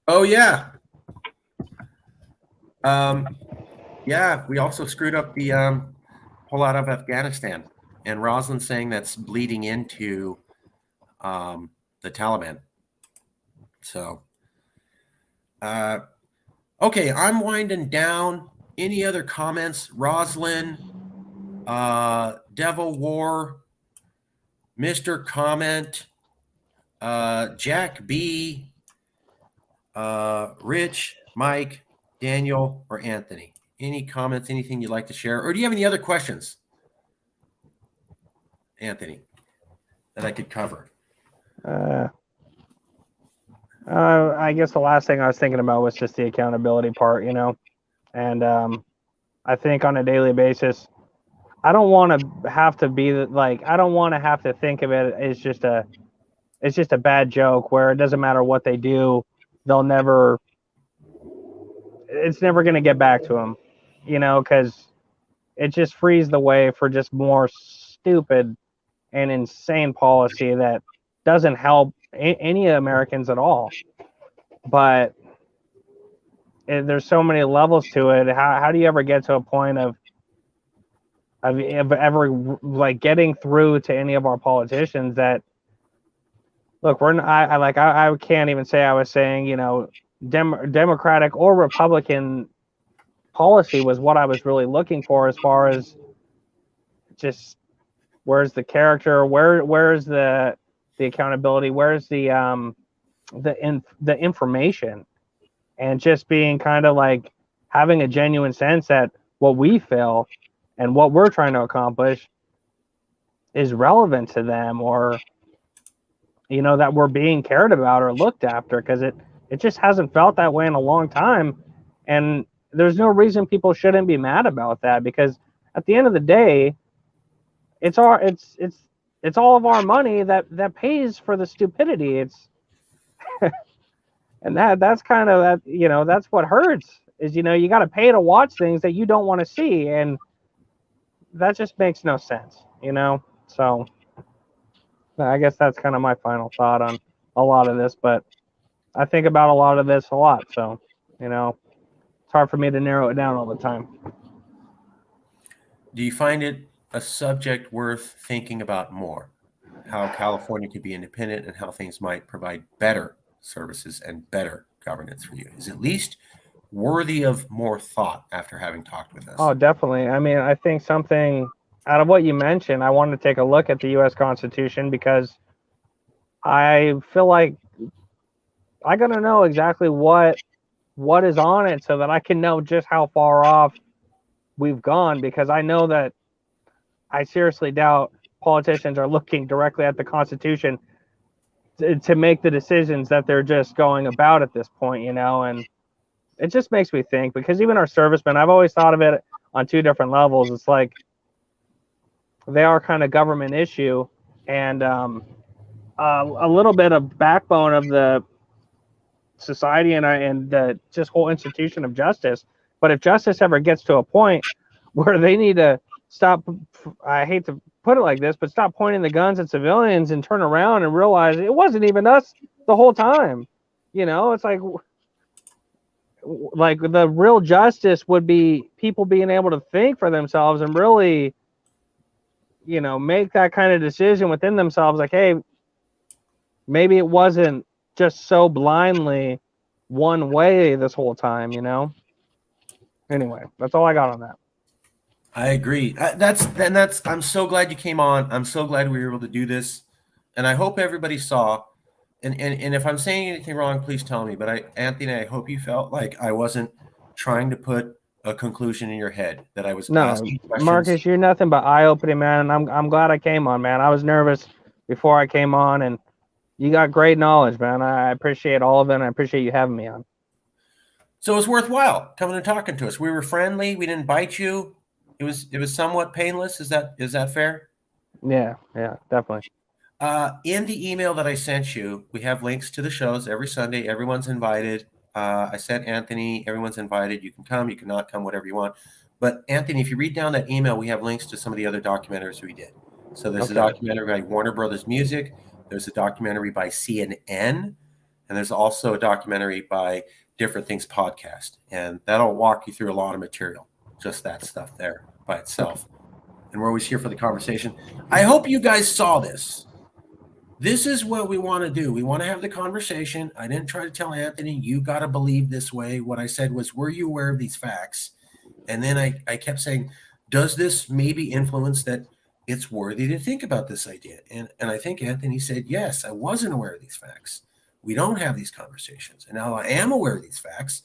Oh yeah. Yeah, we also screwed up the pull out of Afghanistan, and Rosalind's saying that's bleeding into the Taliban. So, okay, I'm winding down. Any other comments? Rosalind, Devil War, Mr. Comment, Jack B, Rich, Mike, Daniel, or Anthony. Any comments, anything you'd like to share? Or do you have any other questions, Anthony, that I could cover? I guess the last thing I was thinking about was just the accountability part, you know, and I think on a daily basis, I don't want to have to be like, I don't want to have to think of it as just a bad joke where it doesn't matter what they do, it's never going to get back to them, you know, because it just frees the way for just more stupid and insane policy that doesn't help any Americans at all. But there's so many levels to it. How do you ever get to a point of ever like getting through to any of our politicians that, look, I can't even say I was saying, you know, Democratic or Republican policy was what I was really looking for, as far as just where's the character, where's the accountability, where's the information, and just being kind of like having a genuine sense that what we feel and what we're trying to accomplish is relevant to them, or, you know, that we're being cared about or looked after, because it just hasn't felt that way in a long time. And there's no reason people shouldn't be mad about that, because at the end of the day, it's all of our money that pays for the stupidity. It's and that's kind of that, you know, that's what hurts, is, you know, you got to pay to watch things that you don't want to see, and that just makes no sense, you know. So I guess that's kind of my final thought on a lot of this, but I think about a lot of this a lot, so, you know, it's hard for me to narrow it down all the time. Do you find it a subject worth thinking about more? How California could be independent and how things might provide better services and better governance for you? Is at least worthy of more thought after having talked with us? Oh, definitely. I mean, I think something out of what you mentioned, I wanted to take a look at the U.S. Constitution, because I feel like I got to know exactly what is on it, so that I can know just how far off we've gone, because I know that I seriously doubt politicians are looking directly at the Constitution to make the decisions that they're just going about at this point, you know. And it just makes me think, because even our servicemen, I've always thought of it on two different levels. It's like they are kind of government issue, and a little bit of backbone of the society and the just whole institution of justice. But if justice ever gets to a point where they need to stop, I hate to put it like this, but stop pointing the guns at civilians and turn around and realize it wasn't even us the whole time. You know, it's like, like the real justice would be people being able to think for themselves and really, make that kind of decision within themselves. Like, hey, maybe it wasn't just so blindly one way this whole time, Anyway, that's all I got on that. I agree. I'm so glad you came on. I'm so glad we were able to do this, and I hope everybody saw. And if I'm saying anything wrong, please tell me. But Anthony, I hope you felt like I wasn't trying to put a conclusion in your head, that I was asking questions. Marcus, you're nothing but eye-opening, man. And I'm glad I came on, man. I was nervous before I came on, and you got great knowledge, man. I appreciate all of it, and I appreciate you having me on. So it was worthwhile coming and talking to us. We were friendly. We didn't bite you. It was somewhat painless. Is that fair? Yeah, definitely. In the email that I sent you, we have links to the shows every Sunday. Everyone's invited. I sent Anthony, everyone's invited. You can come, you cannot come, whatever you want. But Anthony, if you read down that email, we have links to some of the other documentaries we did. So there's a documentary by Warner Brothers Music. There's a documentary by CNN. And there's also a documentary by Different Things Podcast. And that'll walk you through a lot of material, just that stuff there by itself. And we're always here for the conversation. I hope you guys saw this. This is what we want to do. We want to have the conversation. I didn't try to tell Anthony, you got to believe this way. What I said was, were you aware of these facts? And then I kept saying, does this maybe influence that it's worthy to think about this idea? And I think Anthony said, yes, I wasn't aware of these facts. We don't have these conversations. And now I am aware of these facts.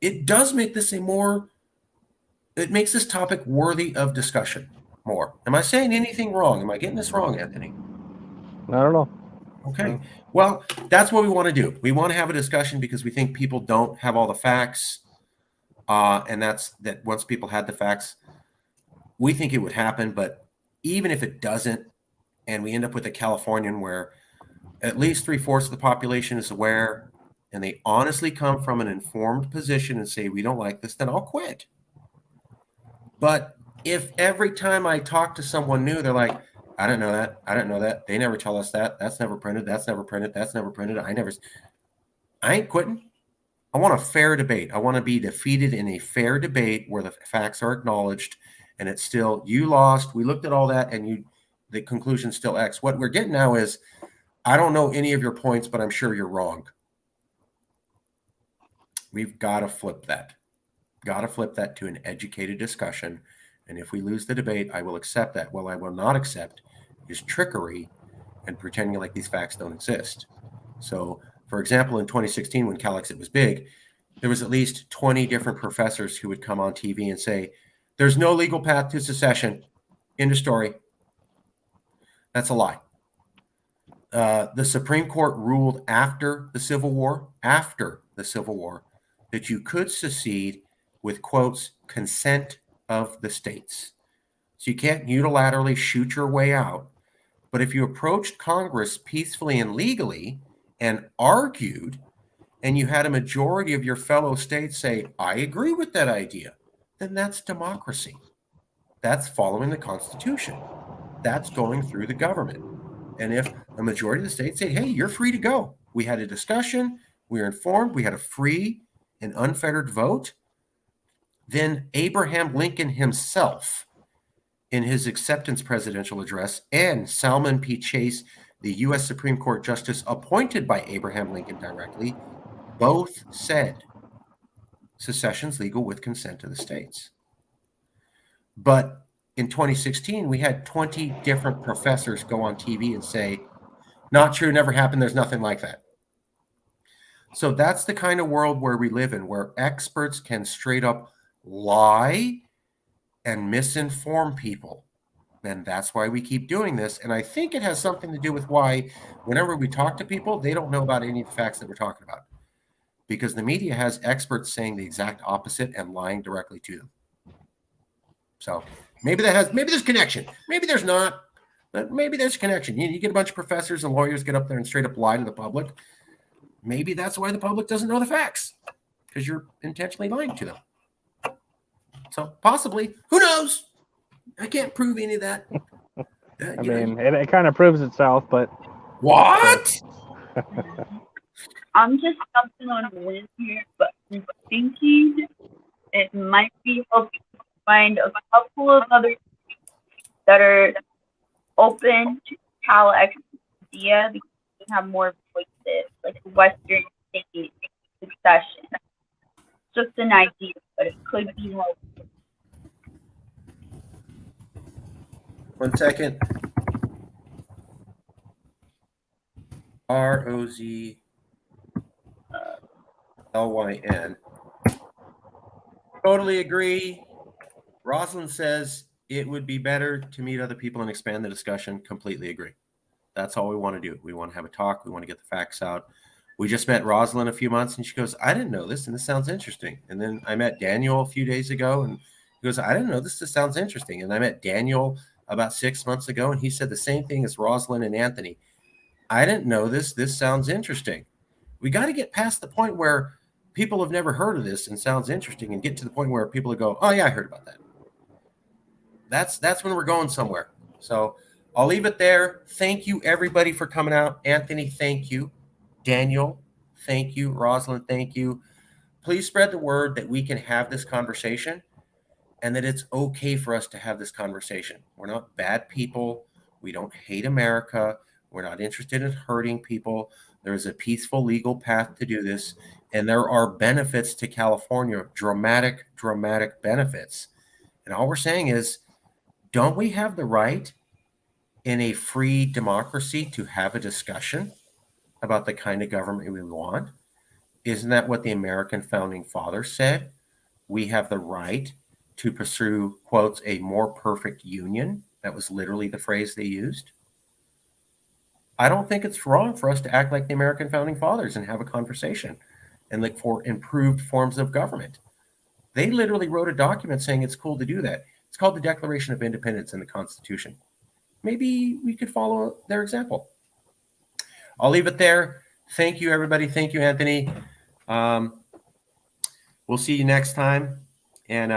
It does make this it makes this topic worthy of discussion more. Am I saying anything wrong? Am I getting this wrong, Anthony? I don't know. Okay. Well, that's what we want to do. We want to have a discussion because we think people don't have all the facts. And that once people had the facts, we think it would happen. But even if it doesn't, and we end up with a Californian where at least 3/4 of the population is aware, and they honestly come from an informed position and say, we don't like this, then I'll quit. But if every time I talk to someone new, they're like, I don't know that. I don't know that. They never tell us that. That's never printed. That's never printed. That's never printed. I ain't quitting. I want a fair debate. I want to be defeated in a fair debate where the facts are acknowledged and it's still, you lost. We looked at all that and the conclusion's still X. What we're getting now is, I don't know any of your points, but I'm sure you're wrong. We've got to flip that. Got to flip that to an educated discussion. And if we lose the debate, I will accept that. What I will not accept is trickery and pretending like these facts don't exist. So, for example, in 2016, when Calexit was big, there was at least 20 different professors who would come on TV and say, there's no legal path to secession. End of story. That's a lie. The Supreme Court ruled after the Civil War, that you could secede with, quotes, consent of the states. So you can't unilaterally shoot your way out. But if you approached Congress peacefully and legally and argued, and you had a majority of your fellow states say, I agree with that idea, then that's democracy. That's following the Constitution. That's going through the government. And if a majority of the states say, hey, you're free to go. We had a discussion. We were informed. We had a free and unfettered vote. Then Abraham Lincoln himself, in his acceptance presidential address, and Salmon P. Chase, the U.S. Supreme Court justice appointed by Abraham Lincoln directly, both said secession's legal with consent of the states. But in 2016, we had 20 different professors go on TV and say, not true, never happened, there's nothing like that. So that's the kind of world where we live in, where experts can straight up lie and misinform people. And that's why we keep doing this. And I think it has something to do with why whenever we talk to people, they don't know about any of the facts that we're talking about. Because the media has experts saying the exact opposite and lying directly to them. So maybe there's connection. Maybe there's not, but maybe there's connection. You get a bunch of professors and lawyers get up there and straight up lie to the public. Maybe that's why the public doesn't know the facts, because you're intentionally lying to them. So possibly, who knows? I can't prove any of that. I mean, it kind of proves itself, but what? I'm just jumping on a limb here, but thinking it might be helpful to find a couple of other that are open to Calexit idea because we have more voices, like the Western state succession. Just an idea, but it could be helpful. 1 second. ROZLYN. Totally agree. Rosalind says it would be better to meet other people and expand the discussion. Completely agree. That's all we want to do. We want to have a talk. We want to get the facts out. We just met Rosalind a few months and she goes, I didn't know this and this sounds interesting. And then I met Daniel a few days ago and he goes, I didn't know this. This sounds interesting. And I met Daniel about 6 months ago and he said the same thing as Rosalind and Anthony. I didn't know this. This sounds interesting. We got to get past the point where people have never heard of this and sounds interesting and get to the point where people go, oh yeah, I heard about that. That's when we're going somewhere. So I'll leave it there. Thank you everybody for coming out. Anthony, thank you. Daniel, thank you. Rosalind, thank you. Please spread the word that we can have this conversation and that it's okay for us to have this conversation. We're not bad people. We don't hate America. We're not interested in hurting people. There is a peaceful legal path to do this. And there are benefits to California, dramatic benefits. And all we're saying is, don't we have the right in a free democracy to have a discussion about the kind of government we want? Isn't that what the American founding fathers said? We have the right to pursue, quotes, a more perfect union. That was literally the phrase they used. I don't think it's wrong for us to act like the American founding fathers and have a conversation and look for improved forms of government. They literally wrote a document saying it's cool to do that. It's called the Declaration of Independence in the Constitution. Maybe we could follow their example. I'll leave it there. Thank you, everybody. Thank you, Anthony. We'll see you next time. And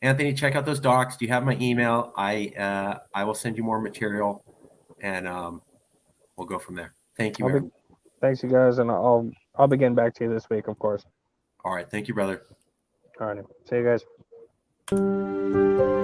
Anthony, check out those docs. Do you have my email? I will send you more material, and we'll go from there. Thank you. Thanks, you guys, and I'll be getting back to you this week, of course. All right. Thank you, brother. All right. See you guys.